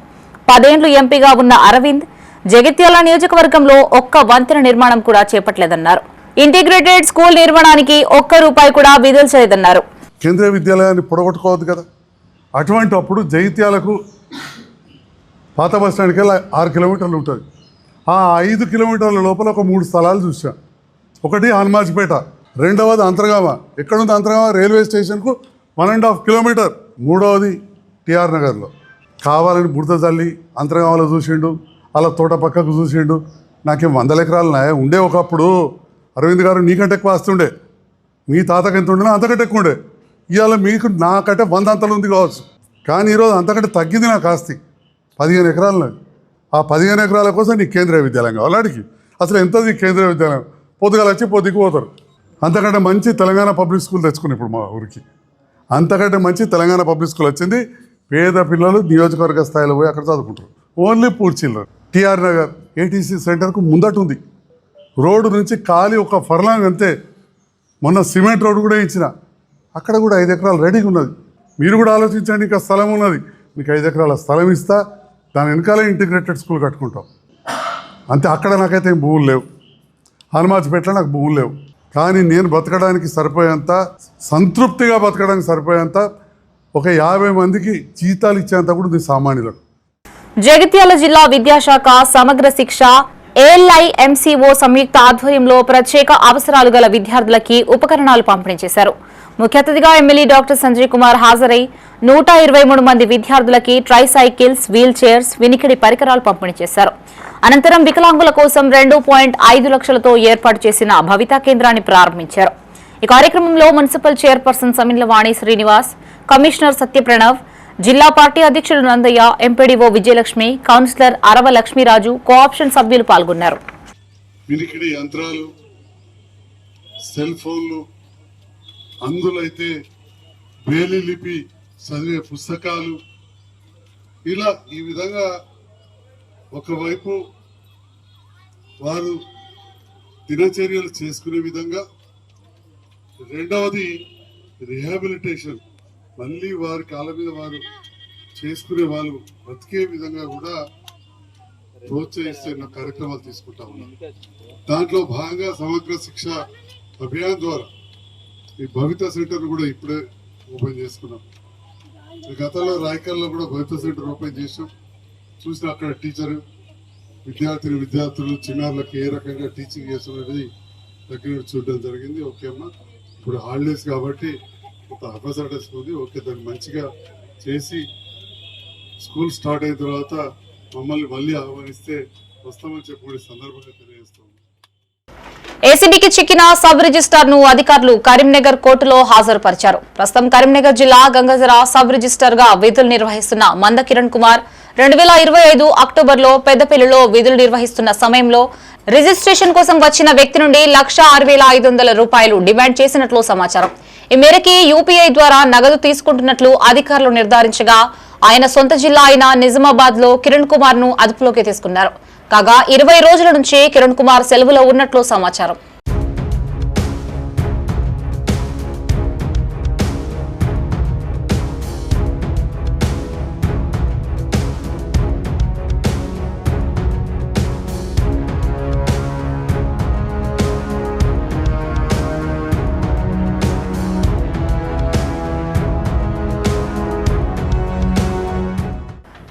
Speaker 1: 10 ఏళ్లు ఎంపీగా ఉన్న అరవింద్ జగిత్యాల నియోజకవర్గంలో ఒక్క వంతెన నిర్మాణం కూడా చేపట్టలేదన్నారు. ఇంటిగ్రేటెడ్ స్కూల్ నిర్మాణానికి ₹1 కూడా విడుదల చేయలేదన్నారు.
Speaker 7: కేంద్రీయ విద్యాలయాన్ని పొడగొట్టుకోవద్దు కదా. అటువంటి అప్పుడు జగిత్యాలకు పాత బస్ స్టాండ్కి వెళ్ళి 6 కిలోమీటర్లు ఉంటుంది. ఆ 5 కిలోమీటర్ల లోపల ఒక 3 స్థలాలు చూసాం. ఒకటి హనుమాజ్పేట, రెండవది అంతర్గామ. ఎక్కడుంది అంతర్గామ? రైల్వే స్టేషన్కు 1.5 కిలోమీటర్. మూడవది టిఆర్ నగర్లో. కావాలని బురద చల్లి అంతర్గామలో చూసిండు, అలా తోట పక్కకు చూసిండు. నాకేం 100 ఎకరాలు ఉండే ఒకప్పుడు. అరవింద్ గారు నీకంటే ఎక్కువ వస్తుండే, మీ తాతకి ఎంత ఉండేనా అంతకంటే ఎక్కువ ఉండే. ఇవాళ మీకు నాకంటే 100 అంతలు ఉంది కావచ్చు, కానీ ఈరోజు అంతకంటే తగ్గింది నాకు ఆస్తి. 15 ఎకరాలు నాకు. ఆ 15 ఎకరాల కోసం నీకు కేంద్రీయ విద్యాలయం కావాలి. అడిగి అసలు ఎంతది కేంద్రీయ విద్యాలయం? పొద్దుగాలు వచ్చి పొద్దుకు పోతారు. అంతకంటే మంచి తెలంగాణ పబ్లిక్ స్కూల్ తెచ్చుకుని ఇప్పుడు మా ఊరికి అంతకంటే మంచి తెలంగాణ పబ్లిక్ స్కూల్ వచ్చింది. పేద పిల్లలు నియోజకవర్గ స్థాయిలో పోయి అక్కడ చదువుకుంటారు. Only poor children. TR Nagar ATC సెంటర్కు ముందట ఉంది. రోడ్డు నుంచి ఖాళీ ఒక ఫర్లాంగ్ అంతే. మొన్న సిమెంట్ రోడ్డు కూడా ఇచ్చిన. అక్కడ కూడా 5 ఎకరాలు రెడీగా ఉన్నది. మీరు కూడా ఆలోచించండి. ఇంకా స్థలం ఉన్నది. మీకు 5 ఎకరాల స్థలం ఇస్తా, దాని వెనకాలే ఇంటిగ్రేటెడ్ స్కూల్ కట్టుకుంటాం అంతే. అక్కడ నాకైతే ఏం భూములు లేవు. హనుమాజ్పేటలో నాకు భూములు లేవు. కానీ నేను బతకడానికి సరిపోయేంత, సంతృప్తిగా బతకడానికి సరిపోయేంత, ఒక 50 మందికి జీతాలు ఇచ్చేంత కూడా ఉంది సామాన్యులకు.
Speaker 1: జగిత్యాల జిల్లా విద్యాశాఖ సమగ్ర శిక్ష ALIMCO సంయుక్త ఆధ్వర్యంలో ప్రత్యేక అవసరాలు గల విద్యార్థులకి ఉపకరణాలు పంపిణీ చేశారు. ముఖ్య అతిథిగా ఎమ్మెల్యే డాక్టర్ సంజయ్ కుమార్ హాజరై 123 మంది విద్యార్థులకి ట్రైసైకిల్స్, వీల్ చైర్స్, వినికిడి పరికరాలు పంపిణీ చేశారు. అనంతరం వికలాంగుల కోసం 2.5 లక్షలతో ఏర్పాటు చేసిన భవితా కేంద్రాన్ని ప్రారంభించారు. ఈ కార్యక్రమంలో మున్సిపల్ చైర్పర్సన్ సమిన్లవాణి శ్రీనివాస్, కమిషనర్ సత్యప్రణవ్, జిల్లా పార్టీ అధ్యక్షుడు నందయ్య, ఎంపీడీఓ విజయలక్ష్మి, కౌన్సిలర్ అరవ లక్ష్మీరాజు, కోఆప్షన్ సభ్యులు పాల్గొన్నారు.
Speaker 7: వినికిడి యంత్రాలు, సెల్ ఫోన్లు, అందులో అయితే బ్రెయిలీ లిపి చదివే పుస్తకాలు, ఇలా ఈ విధంగా ఒకవైపు వారు దినచర్యలు చేసుకునే విధంగా, రెండవది రిహాబిలిటేషన్, మళ్ళీ వారి కాళ్ళ మీద వారు చేసుకునే వాళ్ళు బతికే విధంగా కూడా ప్రోత్సహిస్తున్న కార్యక్రమాలు తీసుకుంటా ఉన్నాం. దాంట్లో భాగంగా సమగ్ర శిక్ష అభియాన్ ద్వారా ఈ భవిత సెంటర్ కూడా ఇప్పుడే ఓపెన్ చేసుకున్నాం. గతంలో రాయకల్లో కూడా భవిత సెంటర్ ఓపెన్ చేసాం. చూసిన అక్కడ టీచరు విద్యార్థులు చిన్నారులకు ఏ రకంగా టీచింగ్ చేస్తున్నది దగ్గర చూడడం జరిగింది. ఓకే అమ్మా, ఇప్పుడు హాలిడేస్ కాబట్టి ఒక అఫసర్డెస్ ఉంది. ఓకే, దాన్ని మంచిగా చేసి స్కూల్ స్టార్ట్ అయిన తర్వాత మమ్మల్ని మళ్ళీ ఆహ్వానిస్తే వస్తామని చెప్పి సందర్భంగా తెలియజేస్తాం.
Speaker 1: ఏసీబీకి చిక్కిన సబ్ రిజిస్టార్ ను అధికారులు కరీంనగర్ కోర్టులో హాజరుపరిచారు. ప్రస్తుతం కరీంనగర్ జిల్లా గంగజర సబ్ రిజిస్టార్ గా విధులు నిర్వహిస్తున్న మంద కిరణ్ కుమార్ 2025 అక్టోబర్లో పెద్దపల్లిలో విధులు నిర్వహిస్తున్న సమయంలో రిజిస్ట్రేషన్ కోసం వచ్చిన వ్యక్తి నుండి ₹1,06,500 డిమాండ్ చేసినట్లు సమాచారం. ఈ మేరకు యూపీఐ ద్వారా నగదు తీసుకుంటున్నట్లు అధికారులు నిర్ధారించగా ఆయన సొంత జిల్లా అయిన నిజామాబాద్ లో కిరణ్ కుమార్ ను అదుపులోకి తీసుకున్నారు. కాగా 20 రోజుల నుంచి కిరణ్ కుమార్ సెలవులో ఉన్నట్లు సమాచారం.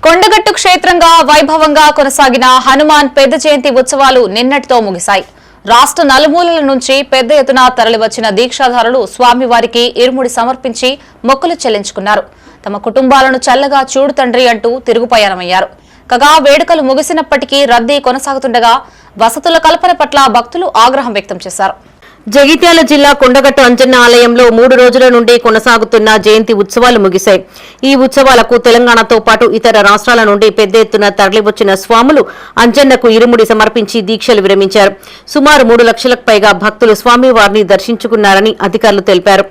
Speaker 1: కొండగట్టు క్షేత్రంగా వైభవంగా కొనసాగిన హనుమాన్ పెద్ద జయంతి ఉత్సవాలు నిన్నటితో ముగిశాయి. రాష్ట్ర నలుమూలల నుంచి పెద్ద ఎత్తున తరలివచ్చిన దీక్షాధారులు స్వామివారికి ఇరుముడి సమర్పించి మొక్కులు చెల్లించుకున్నారు. తమ కుటుంబాలను చల్లగా చూడు తండ్రి అంటూ తిరుగుపయనమయ్యారు. కాగా వేడుకలు ముగిసినప్పటికీ రద్దీ కొనసాగుతుండగా వసతుల కల్పన పట్ల భక్తులు ఆగ్రహం వ్యక్తం చేశారు.
Speaker 2: జగిత్యాల జిల్లా కొండగట్టు అంజన్న ఆలయంలో 3 రోజుల నుండి కొనసాగుతున్న జయంతి ఉత్సవాలు ముగిశాయి. ఈ ఉత్సవాలకు తెలంగాణతో పాటు ఇతర రాష్ట్రాల నుండి పెద్ద ఎత్తున తరలివచ్చిన స్వాములు అంజన్నకు ఇరుముడి సమర్పించి దీక్షలు విరమించారు. సుమారు 3 లక్షలకు పైగా భక్తులు స్వామివారిని దర్శించుకున్నారని అధికారులు తెలిపారు.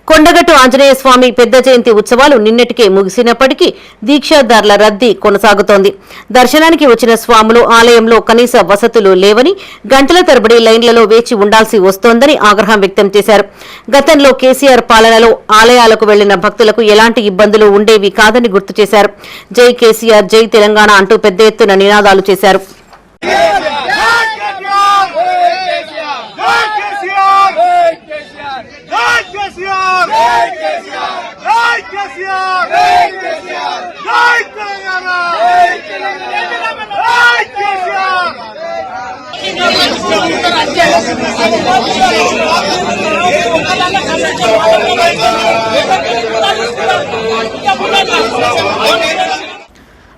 Speaker 2: కొండగట్టు ఆంజనేయ స్వామి పెద్ద జయంతి ఉత్సవాలు నిన్నటికే ముగిసినప్పటికీ దీక్షాదారుల రద్దీ కొనసాగుతోంది. దర్శనానికి వచ్చిన స్వాములు ఆలయంలో కనీస వసతులు లేవని, గంటల తరబడి లైన్లలో వేచి ఉండాల్సి వస్తోందని ఆగ్రహం వ్యక్తం చేశారు. గతంలో కేసీఆర్ పాలనలో ఆలయాలకు వెళ్లిన భక్తులకు ఎలాంటి ఇబ్బందులు ఉండేవి కాదని గుర్తు చేశారు. జై కేసీఆర్, జై తెలంగాణ అంటూ పెద్ద ఎత్తున నినాదాలు చేశారు.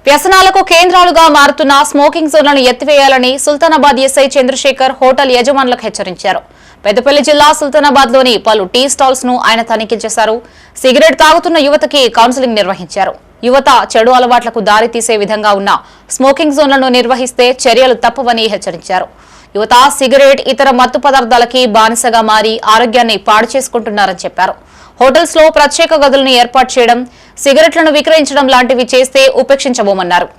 Speaker 1: వ్యసనాలకు కేంద్రాలుగా మారుతున్న స్మోకింగ్ జోన్లను ఎత్తివేయాలని సుల్తానాబాద్ ఎస్ఐ చంద్రశేఖర్ హోటల్ యజమానులకు హెచ్చరించారు. పెద్దపల్లి జిల్లా సుల్తానాబాద్ లోని పలు టీ స్టాల్స్ ను ఆయన తనిఖీ చేశారు. సిగరెట్ తాగుతున్న యువతకి కౌన్సిలింగ్ నిర్వహించారు. యువత చెడు అలవాట్లకు దారి తీసే విధంగా ఉన్న స్మోకింగ్ జోన్లను నిర్వహిస్తే చర్యలు తప్పవని హెచ్చరించారు. యువత సిగరెట్, ఇతర మత్తు పదార్థాలకి బానిసగా మారి ఆరోగ్యాన్ని పాడు చేసుకుంటున్నారని చెప్పారు. హోటల్స్ లో ప్రత్యేక గదులను ఏర్పాటు చేయడం, సిగరెట్లను విక్రయించడం లాంటివి చేస్తే ఉపేక్షించబోమన్నారు.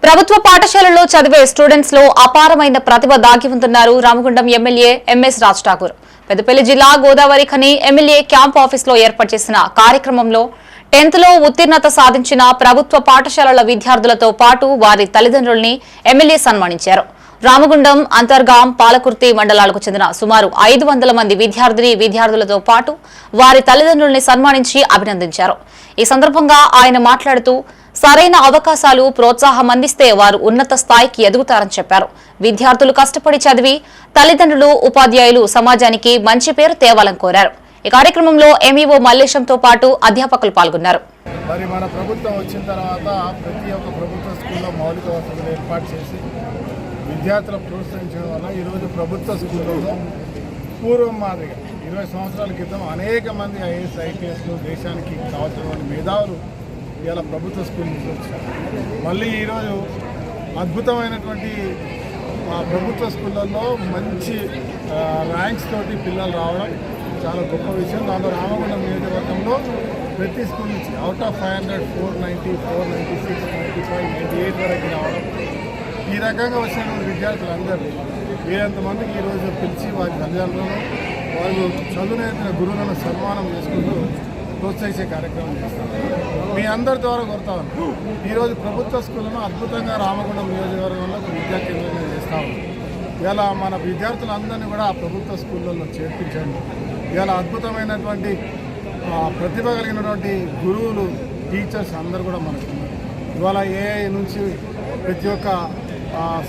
Speaker 1: ప్రభుత్వ పాఠశాలల్లో చదివే స్టూడెంట్స్ లో అపారమైన ప్రతిభ దాగి ఉంటున్నారు రామగుండం ఎమ్మెల్యే ఎంఎస్ రాజ్ ఠాకూర్. పెద్దపల్లి జిల్లా Godavari Khani MLA camp office లో ఏర్పాటు చేసిన కార్యక్రమంలో 10th లో ఉత్తీర్ణత సాధించిన ప్రభుత్వ పాఠశాలల విద్యార్థులతో పాటు వారి తల్లిదండ్రుల్ని ఎమ్మెల్యే సన్మానించారు. రామగుండం, అంతర్గాం, పాలకుర్తి మండలాలకు చెందిన సుమారు 500 మంది విద్యార్థులతో పాటు వారి తల్లిదండ్రుల్ని సన్మానించి అభినందించారు. ఈ సందర్భంగా ఆయన మాట్లాడుతూ సరైన అవకాశాలు, ప్రోత్సాహం అందిస్తే వారు ఉన్నత స్థాయికి ఎదుగుతారని చెప్పారు. విద్యార్థులు కష్టపడి చదివి తల్లిదండ్రులు, ఉపాధ్యాయులు సమాజానికి మంచి పేరు తేవాలని కోరారు. ఈ కార్యక్రమంలో ఎంఈఓ మల్లేశంతో పాటు అధ్యాపకులు పాల్గొన్నారు.
Speaker 8: మరి మన ప్రభుత్వం వచ్చిన తర్వాత ప్రతి ఒక్క ప్రభుత్వ స్కూల్లో మౌలిక వసతులు ఏర్పాటు చేసి విద్యార్థులు ప్రోత్సహించడం వల్ల ఈరోజు ప్రభుత్వ స్కూళ్ళలో పూర్వం మాదిరిగా 20 సంవత్సరాల క్రితం అనేక మంది ఐఏఎస్, ఐపీఎస్లు దేశానికి కావాల్సినటువంటి మేధావులు ఇవాళ ప్రభుత్వ స్కూల్ నుంచి వచ్చారు. మళ్ళీ ఈరోజు అద్భుతమైనటువంటి ప్రభుత్వ స్కూళ్ళల్లో మంచి ర్యాంక్స్ తోటి పిల్లలు రావడం చాలా గొప్ప విషయం. దాంట్లో రామగుండం నియోజకవర్గంలో ప్రతి స్కూల్ నుంచి అవుట్ ఆఫ్ 500 490, 496, 95, 98 వరకు రావడం. ఈ రకంగా వచ్చినటువంటి విద్యార్థులందరూ వీరంతమందికి ఈరోజు పిలిచి వారి తల్లిదండ్రులను, వాళ్ళు చదువు నేర్పిన గురువులను సన్మానం చేసుకుంటూ ప్రోత్సహించే కార్యక్రమం చేస్తాం. మీ అందరి ద్వారా కోరుతాను, ఈరోజు ప్రభుత్వ స్కూళ్ళను అద్భుతంగా రామగుండం నియోజకవర్గంలో విద్యా కేంద్రంగా చేస్తాము. ఇలా మన విద్యార్థులందరినీ కూడా ఆ ప్రభుత్వ స్కూళ్ళల్లో చేర్పించండి. ఇలా అద్భుతమైనటువంటి ప్రతిభ కలిగినటువంటి గురువులు, టీచర్స్ అందరూ కూడా మనకు ఉన్నారు. ఇవాళ ఏఐ నుంచి ప్రతి ఒక్క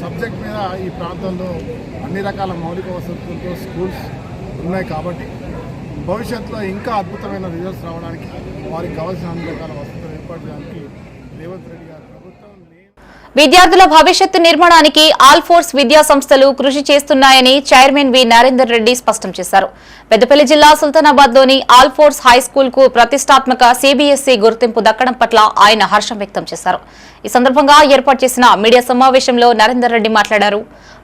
Speaker 8: సబ్జెక్ట్ మీద ఈ ప్రాంతంలో అన్ని రకాల మౌలిక వసతులతో స్కూల్స్ ఉన్నాయి. కాబట్టి భవిష్యత్తులో ఇంకా అద్భుతమైన రిజల్ట్స్ రావడానికి వారికి కావాల్సిన అన్ని రకాల వసతులు ఏర్పాటు చేయడానికి రేవంత్ రెడ్డి గారి ప్రభుత్వం
Speaker 1: విద్యార్థుల భవిష్యత్తు నిర్మాణానికి ఆల్ ఫోర్స్ విద్యా సంస్థలు కృషి చేస్తున్నాయని చైర్మన్ వి నరేందర్ రెడ్డి స్పష్టం చేశారు. పెద్దపల్లి జిల్లా సుల్తానాబాద్లోని ఆల్ ఫోర్స్ హైస్కూల్ కు ప్రతిష్టాత్మక సిబిఎస్ఈ గుర్తింపు దక్కడం పట్ల ఆయన హర్షం వ్యక్తం చేశారు. ఈ సందర్భంగా ఏర్పాటు చేసిన మీడియా సమావేశంలో నరేందర్ రెడ్డి మాట్లాడారు.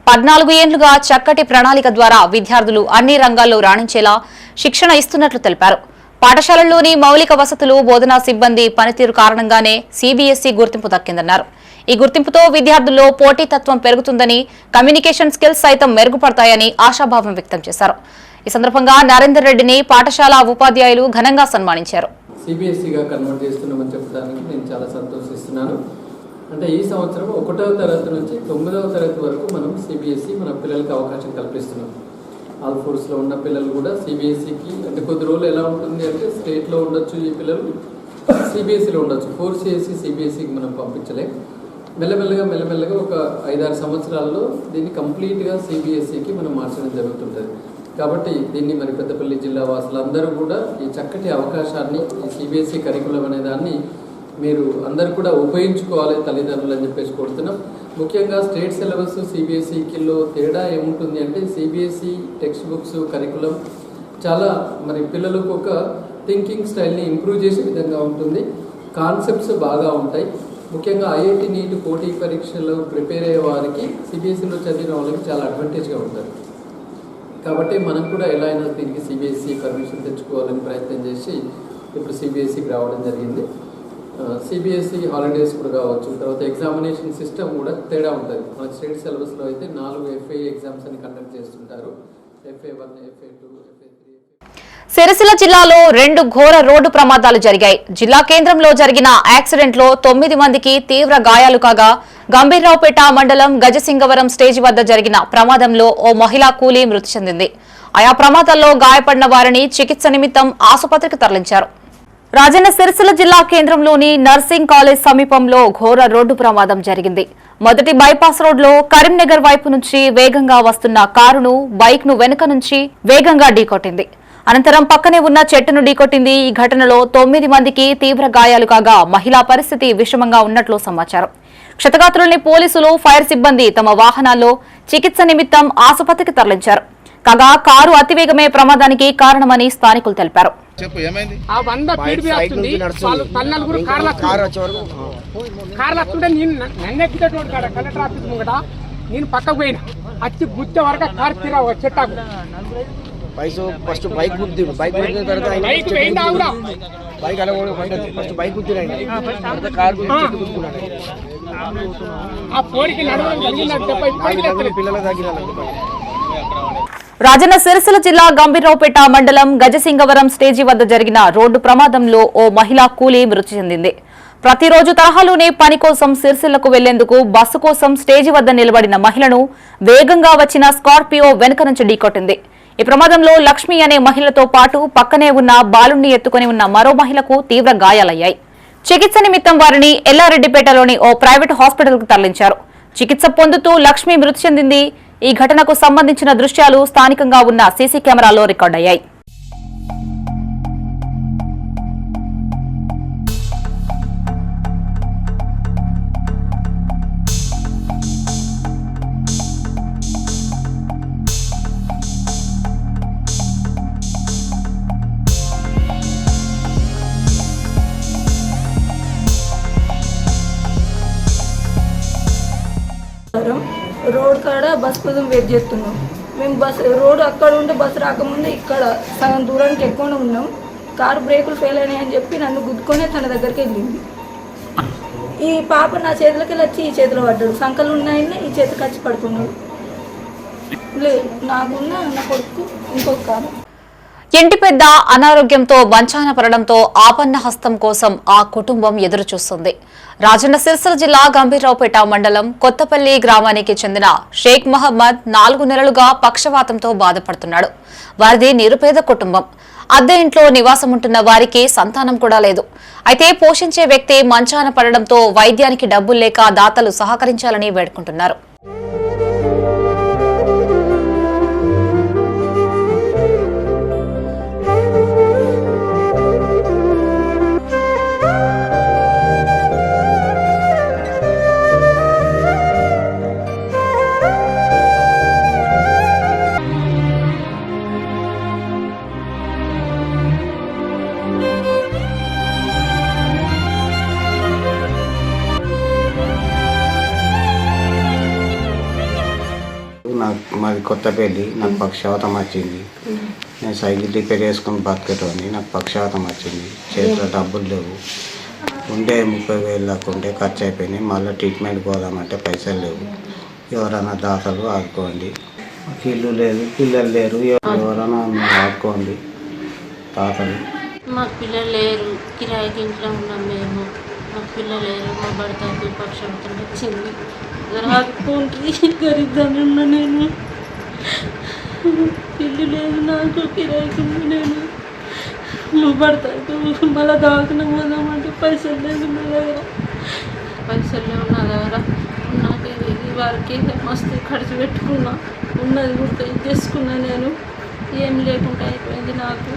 Speaker 1: 14 ఏళ్లుగా చక్కటి ప్రణాళిక ద్వారా విద్యార్థులు అన్ని రంగాల్లో రాణించేలా శిక్షణ ఇస్తున్నట్లు తెలిపారు. పాఠశాలల్లోని మౌలిక వసతులు, బోధనా సిబ్బంది పనితీరు కారణంగానే సిబిఎస్ఈ గుర్తింపు దక్కిందన్నారు. ఈ గుర్తింపుతో విద్యార్థుల్లో పోటీతత్వం పెరుగుతుందని, కమ్యూనికేషన్ స్కిల్స్ సైతం మెరుగుపడతాయని ఆశాభావం వ్యక్తం చేశారు. ఈ సందర్భంగా నరేందర్ రెడ్డిని పాఠశాల ఉపాధ్యాయులు ఘనంగా సన్మానించారు.
Speaker 9: సిబిఎస్ఈగా కన్వర్ట్ చేస్తున్నామని చెప్పడానికి నేను చాలా సంతోషిస్తున్నాను. అంటే ఈ సంవత్సరం 1వ తరగతి నుంచి 9వ తరగతి వరకు మనం సిబిఎస్ఈ మన పిల్లలకి అవకాశం కల్పిస్తున్నాం. ఆల్ ఫోర్స్లో ఉన్న పిల్లలు కూడా సిబిఎస్ఈకి అంటే కొద్ది రోజులు ఎలా ఉంటుంది అంటే స్టేట్లో ఉండొచ్చు, ఈ పిల్లలు సిబిఎస్ఈలో ఉండొచ్చు. ఫోర్స్ చేసి సిబిఎస్ఈకి మనం పంపించలేం. మెల్లమెల్లగా ఒక 5-6 సంవత్సరాల్లో దీన్ని కంప్లీట్గా సిబిఎస్ఈకి మనం మార్చడం జరుగుతుంటుంది. కాబట్టి దీన్ని మరి పెద్దపల్లి జిల్లా వాసులందరూ కూడా ఈ చక్కటి అవకాశాన్ని, ఈ సిబిఎస్ఈ కరికులం అనే దాన్ని మీరు అందరూ కూడా ఉపయోగించుకోవాలి తల్లిదండ్రులు అని చెప్పేసి కోరుతున్నాం. ముఖ్యంగా స్టేట్ సిలబస్ సిబిఎస్ఈకిలో తేడా ఏముంటుంది అంటే సిబిఎస్ఈ టెక్స్ట్ బుక్స్ కరికులం చాలా మరి పిల్లలకు ఒక థింకింగ్ స్టైల్ని ఇంప్రూవ్ చేసే విధంగా ఉంటుంది. కాన్సెప్ట్స్ బాగా ఉంటాయి. ముఖ్యంగా ఐఐటి నీట్ పోటీ పరీక్షలు ప్రిపేర్ అయ్యే వారికి సిబిఎస్ఈలో చదివిన వాళ్ళకి చాలా అడ్వాంటేజ్గా ఉంటుంది. కాబట్టి మనం కూడా ఎలా అయినా దీనికి సిబిఎస్ఈ పర్మిషన్ తెచ్చుకోవాలని ప్రయత్నం చేసి ఇప్పుడు సిబిఎస్ఈకి రావడం జరిగింది. సిబిఎస్ఈ హాలిడేస్ కూడా కావచ్చు, తర్వాత ఎగ్జామినేషన్ సిస్టమ్ కూడా తేడా ఉంటుంది. మన స్టేట్ సిలబస్లో అయితే 4 FA ఎగ్జామ్స్ అని కండక్ట్ చేస్తుంటారు. FA1, FA2, FA3.
Speaker 1: సిరిసిల్ల జిల్లాలో 2 ఘోర రోడ్డు ప్రమాదాలు జరిగాయి. జిల్లా కేంద్రంలో జరిగిన యాక్సిడెంట్లో 9 మందికి తీవ్ర గాయాలు కాగా, గంభీర్రావుపేట మండలం గజసింగవరం స్టేజి వద్ద జరిగిన ప్రమాదంలో ఓ మహిళా కూలీ మృతి చెందింది. ఆయా ప్రమాదాల్లో గాయపడిన వారిని చికిత్స నిమిత్తం ఆసుపత్రికి తరలించారు. రాజన్న సిరిసిల్ల జిల్లా కేంద్రంలోని నర్సింగ్ కాలేజ్ సమీపంలో ఘోర రోడ్డు ప్రమాదం జరిగింది. మొదటి బైపాస్ రోడ్లో కరీంనగర్ వైపు నుంచి వేగంగా వస్తున్న కారును బైక్ ను వెనుక నుంచి వేగంగా ఢీకొట్టింది. అనంతరం పక్కనే ఉన్న చెట్టును ఢీకొట్టింది. ఈ ఘటనలో 9 మందికి తీవ్ర గాయాలు కాగా, మహిళా పరిస్థితి విషమంగా ఉన్నట్లు సమాచారం. క్షతగాత్రుల్ని పోలీసులు, ఫైర్ సిబ్బంది తమ వాహనాల్లో చికిత్స నిమిత్తం ఆసుపత్రికి తరలించారు. కాగా కారు అతివేగమే ప్రమాదానికి కారణమని స్థానికులు తెలిపారు.
Speaker 10: నేను పక్కకు పోయినా అచ్చి గుచ్చే వరకు కారు తీరా చెట్టాకు ఫస్ట్ బైక్ గుద్ది బైక్ గుద్దిన తర్వాత బైక్ అలా ఫస్ట్ బైక్ గుద్దిన కారు గుద్దుకున్నాడు. పిల్లలు తగ్గిన
Speaker 1: రాజన్న సిరిసిల్ల జిల్లా గంభీర్రావుపేట మండలం గజసింగవరం స్టేజి వద్ద జరిగిన రోడ్డు ప్రమాదంలో ఓ మహిళా కూలీ మృతి చెందింది. ప్రతిరోజు తరహాలోనే పని కోసం సిరిసిల్లకు వెళ్లేందుకు బస్సు కోసం స్టేజి వద్ద నిలబడిన మహిళను వేగంగా వచ్చిన స్కార్పియో వెనుక నుంచి ఢీకొట్టింది. ఈ ప్రమాదంలో లక్ష్మి అనే మహిళతో పాటు పక్కనే ఉన్న బాలుణ్ణి ఎత్తుకుని ఉన్న మరో మహిళకు తీవ్ర గాయాలయ్యాయి. చికిత్స నిమిత్తం వారిని ఎల్లారెడ్డిపేటలోని ఓ ప్రైవేటు హాస్పిటల్కు తరలించారు. చికిత్స పొందుతూ లక్ష్మి మృతి చెందింది. ఈ ఘటనకు సంబంధించిన దృశ్యాలు స్థానికంగా ఉన్న సీసీ కెమెరాలో రికార్డయ్యాయి.
Speaker 11: రోడ్ కాడ బస్ కోసం వెయిట్ చేస్తున్నాం. మేము రోడ్ అక్కడ ఉంటే బస్సు రాకముందు ఇక్కడ సగం దూరానికి ఎక్కువనే ఉన్నాం. కారు బ్రేకులు ఫెయిల్ అయినాయని చెప్పి నన్ను గుద్దుకొనే తన దగ్గరికి వెళ్ళింది. ఈ పాప నా చేతులకి వచ్చి ఈ చేతిలో పడ్డాడు. సంకలు ఉన్నాయని ఈ చేతికి వచ్చి పడుకున్నాడు. లేదు, నాకున్న నా కొడుకు ఇంకొక కారు.
Speaker 1: ఇంటి పెద్ద అనారోగ్యంతో వంచాన పడడంతో ఆపన్న హస్తం కోసం ఆ కుటుంబం ఎదురుచూస్తుంది. రాజన్న సిరిసిల్ల జిల్లా గంభీర్రావుపేట మండలం కొత్తపల్లి గ్రామానికి చెందిన షేక్ మహమ్మద్ 4 నెలలుగా పక్షవాతంతో బాధపడుతున్నాడు. వారిది నిరుపేద కుటుంబం. అద్దె ఇంట్లో నివాసముంటున్న వారికి సంతానం కూడా లేదు. అయితే పోషించే వ్యక్తి మంచాన పడడంతో వైద్యానికి డబ్బులు లేక దాతలు సహకరించాలని వేడుకుంటున్నారు.
Speaker 12: మాది కొత్తపల్లి, నాకు పక్షవాతం వచ్చింది. నేను సైకిల్ రిపేర్ చేసుకుని బతికేటోని, నాకు పక్షవాతం వచ్చింది. చేతిలో డబ్బులు లేవు, ఉండే 30,000 దాకా ఉంటే ఖర్చు అయిపోయినాయి. మళ్ళీ ట్రీట్మెంట్ పోదామంటే పైసలు లేవు. ఎవరైనా దాతలు ఆదుకోండి. మాకు ఇల్లు లేదు, పిల్లలు లేరు, ఎవరైనా ఆదుకోండి దాతలు.
Speaker 13: మా పిల్లలు లేరు, కిరాయికి ఇంట్లో ఉన్నాం మేము. మా పిల్లలు లేరు, మా భర్తకు పక్షవాతం వచ్చింది. ఆదుకోండి, గరీబ్దాన్ని ఉన్నా నేను. ఇల్లు లేదు నాకు, కిరాయికి ఉన్నా నేను. మా భర్తకు మళ్ళీ దావకున పోదామంటే పైసలు లేదు నా దగ్గర. పైసలు లేవు నా దగ్గర. నాకు వారికి మస్తు ఖర్చు పెట్టుకున్నా, ఉన్నది కూడా ఇది చేసుకున్నా నేను. ఏం లేకుండా అయిపోయింది నాకు.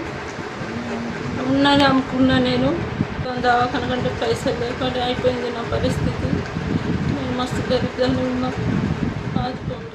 Speaker 13: ఉన్నది అమ్ముకున్నా నేను. దవాఖాన కంటే పైసలు లేకుండా అయిపోయింది నా పరిస్థితి. నేను మస్తు గరీబ్గానే ఉన్నా, ఆదుకోండి.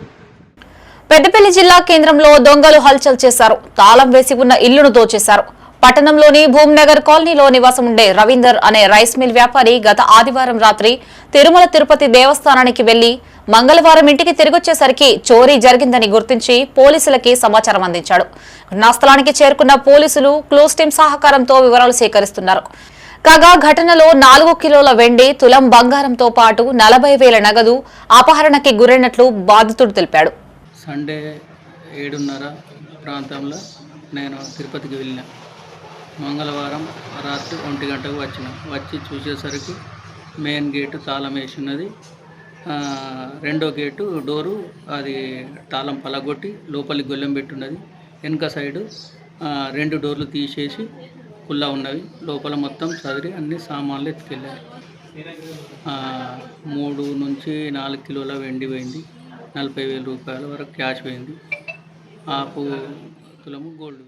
Speaker 1: పెద్దపల్లి జిల్లా కేంద్రంలో దొంగలు హల్చల్ చేశారు. తాళం వేసి ఉన్న ఇల్లును దోచేశారు. పట్టణంలోని భూమ్నగర్ కాలనీలో నివాసం ఉండే రవీందర్ అనే రైస్ మిల్ వ్యాపారి గత ఆదివారం రాత్రి తిరుమల తిరుపతి దేవస్థానానికి వెళ్లి మంగళవారం ఇంటికి తిరిగొచ్చేసరికి చోరీ జరిగిందని గుర్తించి పోలీసులకి సమాచారం అందించాడు. ఘటనా స్థలానికి చేరుకున్న పోలీసులు క్లోజ్ టీం సహకారంతో వివరాలు సేకరిస్తున్నారు. కాగా ఘటనలో 4 కిలోల వెండి, తులం బంగారంతో పాటు 40,000 నగదు అపహరణకి గురైనట్లు బాధితుడు తెలిపాడు.
Speaker 9: సండే 7:30 ప్రాంతంలో నేను తిరుపతికి వెళ్ళిన. మంగళవారం రాత్రి 1 గంటకు వచ్చి చూసేసరికి మెయిన్ గేటు తాళం వేసి ఉన్నది. రెండో గేటు డోరు అది తాళం పలగొట్టి లోపలికి గొల్లెం పెట్టున్నది. వెనుక సైడు 2 డోర్లు తీసేసి కుల్లా ఉన్నవి. లోపల మొత్తం చదిరి అన్ని సామాన్లు ఎత్తుకెళ్ళారు. 3 నుంచి 4 కిలోల వెండి పోయింది. 40,000 రూపాయల వరకు క్యాష్ పోయింది. ఆపు తులము గోల్డ్.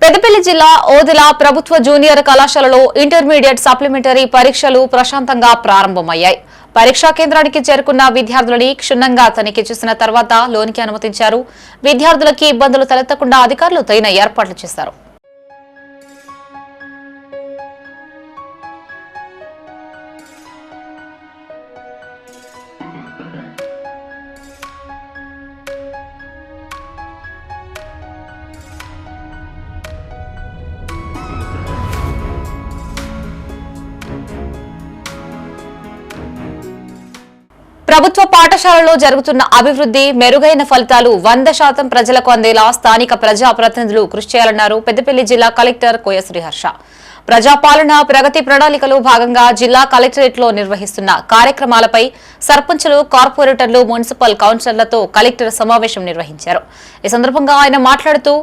Speaker 1: పెద్దపల్లి జిల్లా ఓదెల ప్రభుత్వ జూనియర్ కళాశాలలో ఇంటర్మీడియట్ సప్లిమెంటరీ పరీక్షలు ప్రశాంతంగా ప్రారంభమయ్యాయి. పరీక్షా కేంద్రానికి చేరుకున్న విద్యార్థులని క్షుణ్ణంగా తనిఖీ చేసిన తర్వాత లోనికి అనుమతించారు. విద్యార్థులకి ఇబ్బందులు తలెత్తకుండా అధికారులు తగిన ఏర్పాట్లు చేశారు. ప్రభుత్వ పాఠశాలలో జరుగుతున్న అభివృద్ధి, మెరుగైన ఫలితాలు 100% ప్రజలకు అందేలా స్థానిక ప్రజా ప్రతినిధులు కృషి చేయాలన్నారు పెద్దపల్లి జిల్లా కలెక్టర్ కోయ శ్రీహర్ష. ప్రజాపాలన ప్రగతి ప్రణాళికలో భాగంగా జిల్లా కలెక్టరేట్లో నిర్వహిస్తున్న కార్యక్రమాలపై సర్పంచులు, కార్పొరేటర్లు, మున్సిపల్ కౌన్సిలర్లతో కలెక్టర్ సమావేశం నిర్వహించారు. ఈ సందర్భంగా ఆయన మాట్లాడుతూ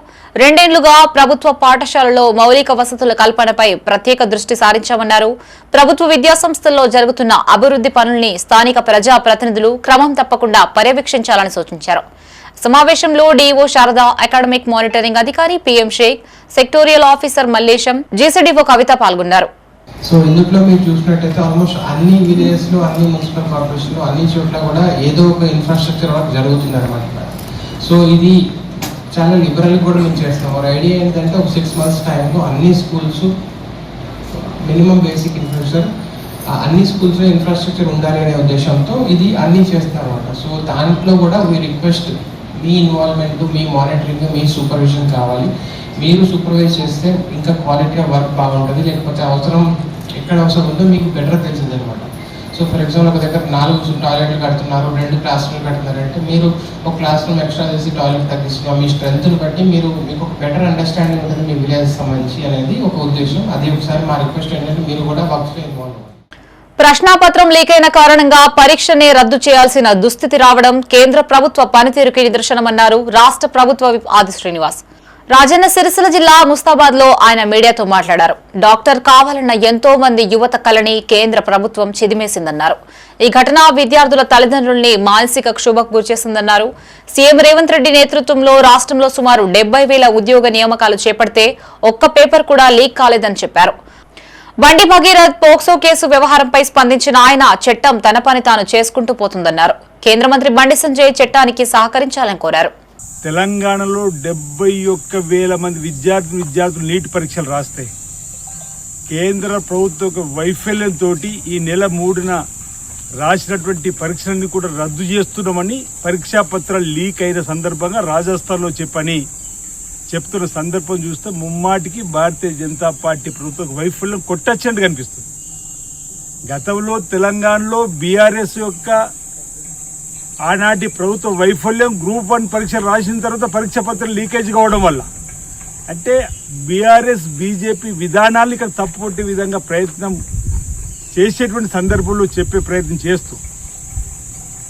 Speaker 1: 2 ఏళ్లుగా ప్రభుత్వ పాఠశాలలో మౌలిక వసతుల కల్పనపై ప్రత్యేక దృష్టి సారించామన్నారు. ప్రభుత్వ విద్యాసంస్థల్లో జరుగుతున్న అభివృద్ధి పనుల్ని స్థానిక ప్రజా ప్రతినిధులు క్రమం తప్పకుండా పర్యవేక్షించాలని సూచించారు. సమావేశంలో డీఓ శారద, అకాడమిక్ మానిటరింగ్ అధికారి PM Shaik, sectorial officer Mallesham, GCDO Kavitha పాల్గొన్నారు.
Speaker 14: సో ఇందులో మీరు చూసినట్టయితే ఆల్మోస్ట్ అన్ని విలేజెస్ లో, అన్ని మున్సిపల్ కార్పొరేషన్ లో, అన్ని చోట్ల కూడా ఏదో ఒక ఇన్ఫ్రాస్ట్రక్చర్ వర్క్ జరుగుతుంది అనమాట. సో ఇది చాలా లిబరల్ కూడా మేము చేస్తాం. ఒక ఐడియా ఏంటంటే ఒక 6 months టైంలో అన్ని స్కూల్స్ మినిమం బేసిక్ ఇన్ఫ్రాస్ట్రక్చర్, అన్ని స్కూల్స్లో ఇన్ఫ్రాస్ట్రక్చర్ ఉండాలి అనే ఉద్దేశంతో ఇది అన్నీ చేస్తున్నాం అనమాట. సో దాంట్లో కూడా మీ రిక్వెస్ట్, మీ ఇన్వాల్వ్మెంట్, మీ మానిటరింగ్, మీ సూపర్విజన్ కావాలి. మీరు సూపర్వైజ్ చేస్తే ఇంకా క్వాలిటీ ఆఫ్ వర్క్ బాగుంటుంది. లేకపోతే అవసరం ఎక్కడ అవసరం ఉందో మీకు బెటర్ తెలిసింది అనమాట. సో ఫర్ ఎగ్జాంపుల్ ఒక దగ్గర 4 టాయిలెట్లు కడుతున్నారు, 2 క్లాస్ రూమ్లు కడుతున్నారంటే మీరు ఒక క్లాస్ రూమ్ ఎక్స్ట్రా చేసి టాయిలెట్ తగ్గిస్తున్నాం. మీ స్ట్రెంత్ని బట్టి మీకు ఒక బెటర్ అండర్స్టాండింగ్ ఉంటుంది మీ విలేజ్ సంబంధించి అనేది ఒక ఉద్దేశం. అది ఒకసారి మా రిక్వెస్ట్ ఏంటంటే మీరు కూడా వర్క్స్లో ఇన్వాల్వ్ అవ్వండి.
Speaker 1: ప్రశ్నాపత్రం లీకైన కారణంగా పరీక్షనే రద్దు చేయాల్సిన దుస్థితి రావడం కేంద్ర ప్రభుత్వ పనితీరుకి నిదర్శనమన్నారు రాష్ట్ర ప్రభుత్వ విప్ ఆది శ్రీనివాస్. రాజన్న సిరిసిల్ల జిల్లా ముస్తాబాద్ లో ఆయన మీడియాతో మాట్లాడారు. డాక్టర్ కావాలన్న ఎంతో మంది యువత కళని కేంద్ర ప్రభుత్వం చిదిమేసిందన్నారు. ఈ ఘటన విద్యార్థుల తల్లిదండ్రుల్ని మానసిక క్షోభకు గురిచేసిందన్నారు. సీఎం రేవంత్ రెడ్డి నేతృత్వంలో రాష్ట్రంలో సుమారు 70,000 ఉద్యోగ నియామకాలు చేపడితే ఒక్క పేపర్ కూడా లీక్ కాలేదని చెప్పారు. బండి భగీరథ్ పోక్సో కేసు వ్యవహారంపై స్పందించిన ఆయన చట్టం తన పని తాను చేసుకుంటూ పోతుందన్నారు. కేంద్ర మంత్రి బండి సంజయ్ చట్టానికి సహకరించాలని కోరారు.
Speaker 5: తెలంగాణలో 71,000 మంది విద్యార్థులు నీట్ పరీక్షలు రాస్తే కేంద్ర ప్రభుత్వ వైఫల్యంతో ఈ నెల 3న రాసినటువంటి పరీక్షలన్నీ కూడా రద్దు చేస్తున్నామని పరీక్షా పత్రాలు లీక్ అయిన సందర్భంగా రాజస్థాన్లో చెప్తున్న సందర్భం చూస్తే ముమ్మాటికి భారతీయ జనతా పార్టీ ప్రభుత్వ వైఫల్యం కొట్టచ్చినట్టు కనిపిస్తుంది. గతంలో తెలంగాణలో బీఆర్ఎస్ యొక్క ఆనాటి ప్రభుత్వ వైఫల్యం గ్రూప్ 1 పరీక్ష రాసిన తర్వాత పరీక్ష పత్రాలు లీకేజ్ కావడం వల్ల, అంటే బీఆర్ఎస్ బీజేపీ విధానాలు ఇక్కడ తప్పుపట్టే విధంగా ప్రయత్నం చేసేటువంటి సందర్భంలో చెప్పే ప్రయత్నం చేస్తూ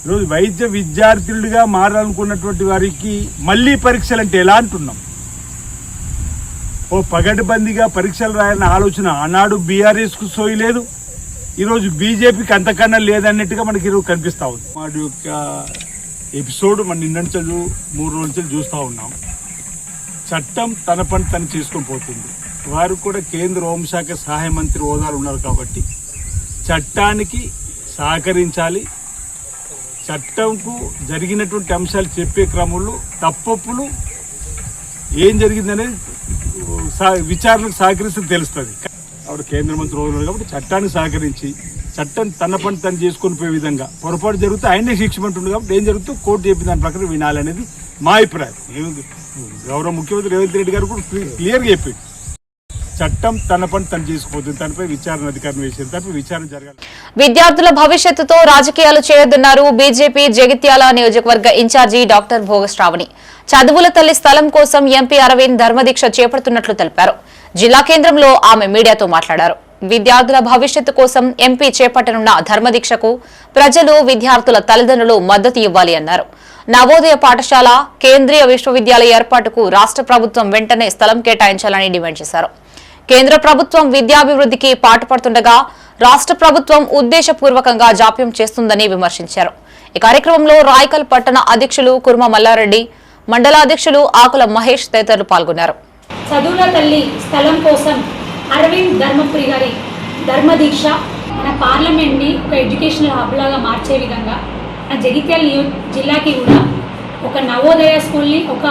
Speaker 5: ఈరోజు వైద్య విద్యార్థులుగా మారాలనుకున్నటువంటి వారికి మళ్ళీ పరీక్షలు అంటే ఎలా అంటున్నాం? ఓ పగటిబందిగా పరీక్షలు రాయాలన్న ఆలోచన ఆనాడు బీఆర్ఎస్కు సోయి లేదు, ఈరోజు బీజేపీకి అంతకన్నా లేదన్నట్టుగా మనకి ఈరోజు కనిపిస్తూ ఉంది. వాటి యొక్క ఎపిసోడ్ మన నిన్నటి 3 రోజుల నుంచి చూస్తూ ఉన్నాం. చట్టం తన పని తను చేసుకొని పోతుంది. వారు కూడా కేంద్ర హోంశాఖ సహాయ మంత్రి హోదాలు ఉన్నారు కాబట్టి చట్టానికి సహకరించాలి. చట్టంకు జరిగినటువంటి అంశాలు చెప్పే క్రమంలో తప్పులు ఏం జరిగిందనేది విచారణకు సహకరిస్తే తెలుస్తుంది. కాబట్టి కేంద్ర మంత్రి హోదాలు కాబట్టి చట్టాన్ని సహకరించి చట్టం తన పని తను చేసుకొని పోయే విధంగా పొరపాటు జరిగితే ఆయనే శిక్షమంటుంది. కాబట్టి ఏం జరుగుతుందో కోర్టు చెప్పిన దాని ప్రకారం వినాలనేది మా అభిప్రాయం. గౌరవ ముఖ్యమంత్రి రేవంత్ రెడ్డి గారు కూడా క్లియర్గా చెప్పింది, చట్టం తన పని తను చేసుకుపోతుంది, తనపై విచారణ అధికారం వేసింది, తనపై విచారణ జరగాలి.
Speaker 1: విద్యార్థుల భవిష్యత్తుతో రాజకీయాలు చేయొద్దన్నారు బీజేపీ జగిత్యాల నియోజకవర్గ ఇన్ఛార్జి డాక్టర్ భోగశ్రావణి. చదువుల తల్లి స్థలం కోసం ఎంపీ అరవింద్ ధర్మదీక్ష చేపడుతున్నట్లు తెలిపారు. జిల్లా కేంద్రంలో ఆమె మీడియాతో మాట్లాడారు. విద్యార్థుల భవిష్యత్తు కోసం ఎంపీ చేపట్టనున్న ధర్మదీక్షకు ప్రజలు, విద్యార్థుల తల్లిదండ్రులు మద్దతు ఇవ్వాలి అన్నారు. నవోదయ పాఠశాల, కేంద్రీయ విశ్వవిద్యాలయ ఏర్పాటుకు రాష్ట్ర ప్రభుత్వం వెంటనే స్థలం కేటాయించాలని డిమాండ్ చేశారు. కేంద్ర ప్రభుత్వం విద్యాభివృద్ధికి పాటుపడుతుండగా రాష్ట్ర ప్రభుత్వం ఉద్దేశపూర్వకంగా జాప్యం చేస్తుందని విమర్శించారు. ఈ కార్యక్రమంలో రాయకల్ పట్టణ అధ్యక్షులు కుర్మ మల్లారెడ్డి, మండల అధ్యక్షులు ఆకుల మహేష్ తదితరులు పాల్గొన్నారు.
Speaker 15: చదువుల తల్లి స్థలం కోసం అరవింద్ ధర్మపురి గారి ధర్మదీక్ష మన పార్లమెంట్ని ఒక ఎడ్యుకేషనల్ హబ్ లాగా మార్చే విధంగా మన జగిత్యాల జిల్లాకి కూడా ఒక నవోదయ స్కూల్ని, ఒక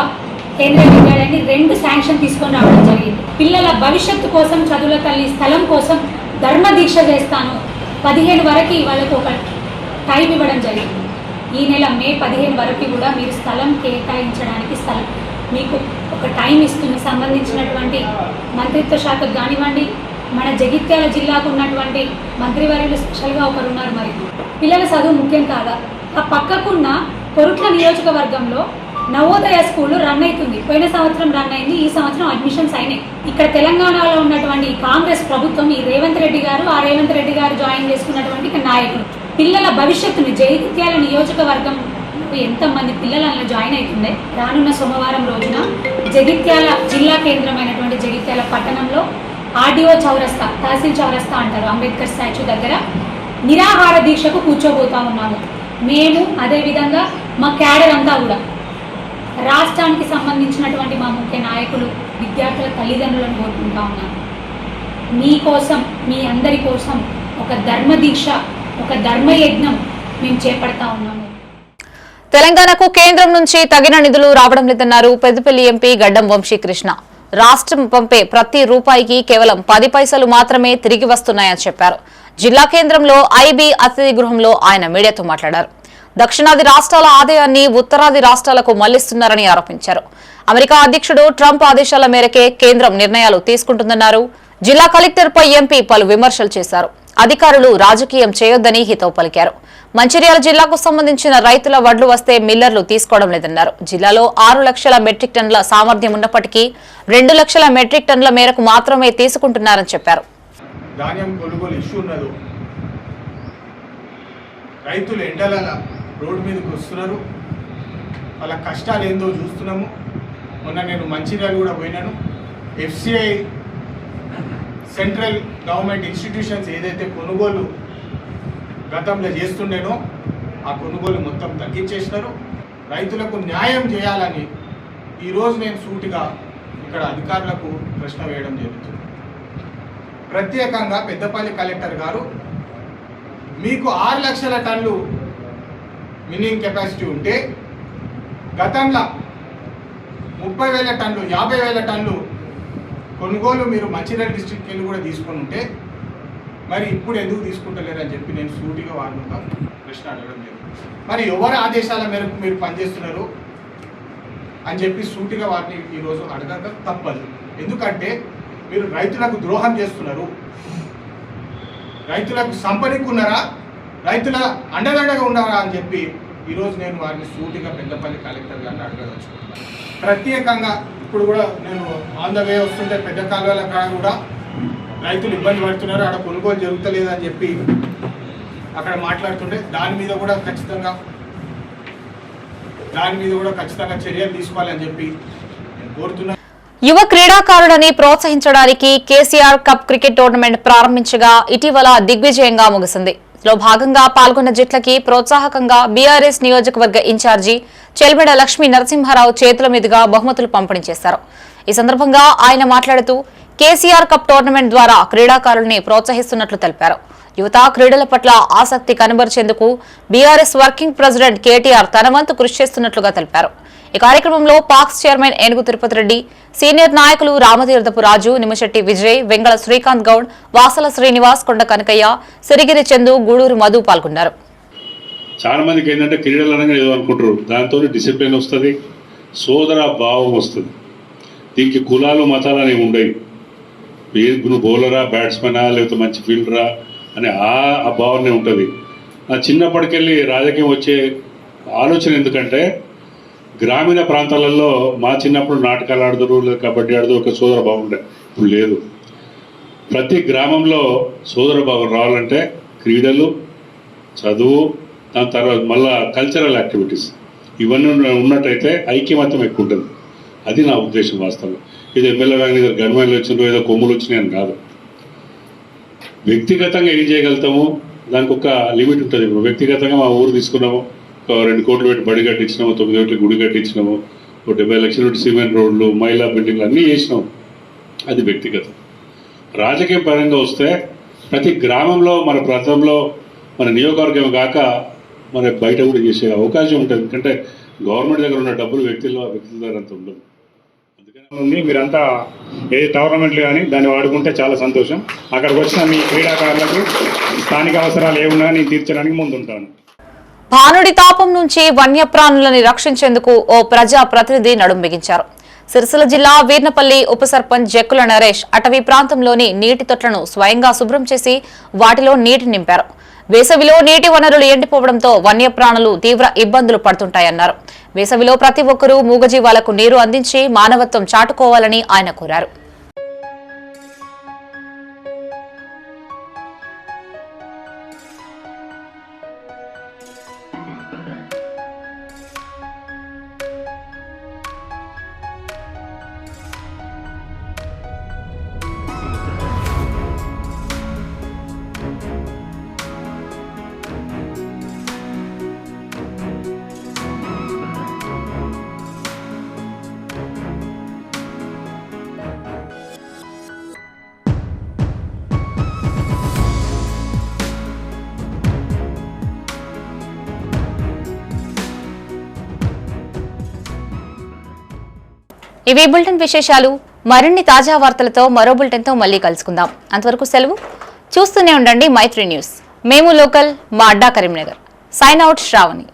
Speaker 15: కేంద్రీయ విద్యాలయాన్ని 2 శాంక్షన్ తీసుకొని రావడం జరిగింది. పిల్లల భవిష్యత్తు కోసం చదువుల తల్లి స్థలం కోసం ధర్మదీక్ష చేస్తాను. 15 వరకు వాళ్ళకు ఒక టైం ఇవ్వడం జరిగింది. ఈ నెల మే 15 వరకు కూడా మీరు స్థలం కేటాయించడానికి మీకు ఒక టైం ఇస్తుంది. సంబంధించినటువంటి మంత్రిత్వ శాఖకు కానివ్వండి, మన జగిత్యాల జిల్లాకు ఉన్నటువంటి మంత్రివర్యులు స్పెషల్గా ఒకరున్నారు. మరి పిల్లల చదువు ముఖ్యం కాదా? ఆ పక్కకున్న కొరుట్ల నియోజకవర్గంలో నవోదయ స్కూల్ రన్ అవుతుంది. పోయిన సంవత్సరం రన్ అయింది, ఈ సంవత్సరం అడ్మిషన్స్ అయినాయి. ఇక్కడ తెలంగాణలో ఉన్నటువంటి కాంగ్రెస్ ప్రభుత్వం, ఈ రేవంత్ రెడ్డి గారు జాయిన్ చేసుకున్నటువంటి నాయకులు పిల్లల భవిష్యత్తుని జగిత్యాల నియోజకవర్గం ఎంతమంది పిల్లలు అలా జాయిన్ అవుతుండే. రానున్న సోమవారం రోజున జగిత్యాల జిల్లా కేంద్రమైనటువంటి జగిత్యాల పట్టణంలో ఆర్డీఓ చౌరస్తా, తహసీల్ చౌరస్తా అంటారు, అంబేద్కర్ స్టాచ్యూ దగ్గర నిరాహార దీక్షకు కూర్చోబోతా ఉన్నాము. మేము అదేవిధంగా మా క్యాడర్ అంతా కూడా రాష్ట్రానికి సంబంధించినటువంటి మా ముఖ్య నాయకులు, విద్యార్థుల తల్లిదండ్రులను కోరుకుంటా ఉన్నాము. మీకోసం, మీ అందరి కోసం ఒక ధర్మదీక్ష, ఒక ధర్మయజ్ఞం మేము చేపడతా ఉన్నాము.
Speaker 1: తెలంగాణకు కేంద్రం నుంచి తగిన నిధులు రావడం లేదన్నారు పెద్దపల్లి ఎంపీ గడ్డం వంశీకృష్ణ. రాష్ట్రం పంపే ప్రతి రూపాయికి కేవలం 10 పైసలు మాత్రమే తిరిగి వస్తున్నాయని చెప్పారు. జిల్లా కేంద్రంలో ఐబీ అతిథి గృహంలో ఆయన మీడియాతో మాట్లాడారు. దక్షిణాది రాష్ట్రాల ఆదాయాన్ని ఉత్తరాది రాష్ట్రాలకు మళ్లిస్తున్నారని ఆరోపించారు. అమెరికా అధ్యక్షుడు ట్రంప్ ఆదేశాల మేరకే కేంద్రం నిర్ణయాలు తీసుకుంటుందన్నారు. జిల్లా కలెక్టర్పై ఎంపీ పలు విమర్శలు చేశారు. అధికారులు రాజకీయం చేయొద్దని హితవు పలికారు. మంచిర్యాల జిల్లాకు సంబంధించిన రైతుల వడ్లు వస్తే మిల్లర్లు తీసుకోవడం లేదన్నారు. జిల్లాలో 6 లక్షల మెట్రిక్ టన్నుల సామర్థ్యం ఉన్నప్పటికీ 2 లక్షల మెట్రిక్ టన్నుల మేరకు మాత్రమే తీసుకుంటున్నారని చెప్పారు.
Speaker 8: ధాన్యం కొనుగోలు ఇష్యూ ఉన్నది. రైతులు ఎండల రోడ్డు మీదకి వస్తున్నారు, వాళ్ళ కష్టాలు ఏందో చూస్తున్నాము. మొన్న నేను మంచిర్యాల కూడా పోయినాను. ఎఫ్సిఐ సెంట్రల్ గవర్నమెంట్ ఇన్స్టిట్యూషన్స్ ఏదైతే కొనుగోలు గతంలో చేస్తుండేనో ఆ కొనుగోలు మొత్తం తగ్గించేసినారు. రైతులకు న్యాయం చేయాలని ఈరోజు నేను సూటిగా ఇక్కడ అధికారులకు ప్రశ్న వేయడం జరుగుతుంది. ప్రత్యేకంగా పెద్దపల్లి కలెక్టర్ గారు, మీకు 6 లక్షల టన్నులు మినిమం కెపాసిటీ ఉంటే గతంలో 30,000 టన్నులు, 50,000 టన్నులు కొనుగోలు మీరు మంచిర్యాల డిస్ట్రిక్ట్కి వెళ్ళి కూడా తీసుకొని ఉంటే మరి ఇప్పుడు ఎందుకు తీసుకుంటలేరని చెప్పి నేను సూటిగా వాడుకుంటా ప్రశ్న అడగడం జరిగింది. మరి ఎవరి ఆదేశాల మేరకు మీరు పనిచేస్తున్నారు అని చెప్పి సూటిగా వాటిని ఈరోజు అడగక తప్పదు. ఎందుకంటే మీరు రైతులకు ద్రోహం చేస్తున్నారు, రైతులకు సంపదకున్నారా, రైతుల అండదండగా ఉన్నారా అని చెప్పి ఈరోజు నేను వారిని సూటిగా పెద్దపల్లి కలెక్టర్ గారిని అడగదలుచుకుంటున్నాను. ప్రత్యేకంగా ఇప్పుడు కూడా నేను ఆన్ ద వే వస్తుంటే పెద్ద కాలువల కాడ కూడా రైతులు ఇబ్బంది పడుతున్నారు, అక్కడ కొనుగోలు జరుగుతలేదని చెప్పి అక్కడ మాట్లాడుతుంటే దాని మీద కూడా ఖచ్చితంగా చర్యలు తీసుకోవాలని చెప్పి నేను కోరుతున్నాను.
Speaker 1: యువ క్రీడాకారులని ప్రోత్సహించడానికి కేసీఆర్ కప్ క్రికెట్ టోర్నమెంట్ ప్రారంభించగా ఇటీవల దిగ్విజయంగా ముగిసింది. లో భాగంగా పాల్గొన్న జట్లకి ప్రోత్సాహకంగా బీఆర్ఎస్ నియోజకవర్గ ఇన్ఛార్జి చెల్మెడ లక్ష్మీ నరసింహారావు చేతుల మీదుగా బహుమతులు పంపిణీ చేశారు. ఈ సందర్భంగా ఆయన మాట్లాడుతూ కేసీఆర్ కప్ టోర్నమెంట్ ద్వారా క్రీడాకారుల్ని ప్రోత్సహిస్తున్నట్లు తెలిపారు. యువత క్రీడల పట్ల ఆసక్తి కనబరిచేందుకు బీఆర్ఎస్ వర్కింగ్ ప్రెసిడెంట్ కేటీఆర్ తన వంతు కృషి చేస్తున్నట్లుగా తెలిపారు. ఈ కార్యక్రమంలో పాక్స్ చైర్మన్ ఏనుగు తిరుపతి రెడ్డి, సీనియర్ నాయకులు రామతీర్థపు రాజు, నిమిశెట్టి విజయ్, వెంగళ శ్రీకాంత్ గౌడ్, వాసల శ్రీనివాస్, కొండ కనకయ్య, సిరిగిరి చందు, గూడూరు మధు పాల్గొన్నారు.
Speaker 16: చాలా మందికి ఏంటంటే క్రీడలు అనగా ఏదో అనుకుంటారు, దాంతో డిసిప్లిన్ వస్తుంది, సోదర భావం వస్తుంది. దీనికి కులాలు మతాలు అనేవి ఉండవు. నువ్వు బౌలరా, బ్యాట్స్మెనా, లేకపోతే మంచి ఫీల్డరా అనే ఆ భావనే ఉంటుంది. నా చిన్నప్పటికెళ్ళి రాజకీయం వచ్చే ఆలోచన ఎందుకంటే గ్రామీణ ప్రాంతాలలో మా చిన్నప్పుడు నాటకాలు ఆడుదురు, లేదా కబడ్డీ ఆడుదురు, ఒక సోదర భావం ఉండే. ఇప్పుడు లేదు. ప్రతి గ్రామంలో సోదర భావం రావాలంటే క్రీడలు, చదువు, దాని తర్వాత మళ్ళా కల్చరల్ యాక్టివిటీస్ ఇవన్నీ ఉన్నట్టయితే ఐక్యమత్యం ఎక్కువ ఉంటుంది. అది నా ఉద్దేశం. వాస్తవం ఇది ఎమ్మెల్యే కానీ గవర్నమెంట్లు వచ్చిందో ఏదో కొమ్ములు వచ్చినాయని కాదు. వ్యక్తిగతంగా ఏం చేయగలుగుతాము దానికి ఒక లిమిట్ ఉంటుంది. ఇప్పుడు వ్యక్తిగతంగా మా ఊరు తీసుకున్నాము, 2 కోట్లు పెట్టి బడి కట్టించినాము, 9 కోట్లు గుడి కట్టించినాము, 70 లక్షలు పెట్టి సిమెంట్ రోడ్లు, మహిళా బిల్డింగ్లు అన్నీ చేసినాము. అది వ్యక్తిగతం. రాజకీయ పరంగా వస్తే ప్రతి గ్రామంలో, మన ప్రాంతంలో, మన నియోజకవర్గం కాక మన బయట కూడా చేసే అవకాశం ఉంటుంది. ఎందుకంటే గవర్నమెంట్ దగ్గర ఉన్న డబ్బులు వ్యక్తుల దగ్గర అంత ఉండదు.
Speaker 17: అందుకని మీరంతా ఏ టోర్నమెంట్లు కానీ దాన్ని వాడుకుంటే చాలా సంతోషం. అక్కడికి వచ్చిన మీ క్రీడాకారులకు స్థానిక అవసరాలు ఏమున్నా నేను తీర్చడానికి ముందుంటాను.
Speaker 1: భానుడి తాపం నుంచి వన్యప్రాణులని రక్షించేందుకు ఓ ప్రజా ప్రతినిధి నడుం బిగించారు. సిరిసిల్ల జిల్లా వీర్నపల్లి ఉప సర్పంచ్ జక్కుల నరేష్ అటవీ ప్రాంతంలోని నీటి తొట్లను స్వయంగా శుభ్రం చేసి వాటిలో నీటి నింపారు. వేసవిలో నీటి వనరులు ఎండిపోవడంతో వన్యప్రాణులు తీవ్ర ఇబ్బందులు పడుతుంటాయన్నారు. వేసవిలో ప్రతి ఒక్కరూ మూగజీవాలకు నీరు అందించి మానవత్వం చాటుకోవాలని ఆయన కోరారు. ఇవి బులెటిన్ విశేషాలు. మరిన్ని తాజా వార్తలతో మరో బులెటిన్తో మళ్ళీ కలుసుకుందాం. అంతవరకు సెలవు. చూస్తూనే ఉండండి మైత్రి న్యూస్. మేము లోకల్, మా అడ్డా కరీంనగర్. Sign out Shravani.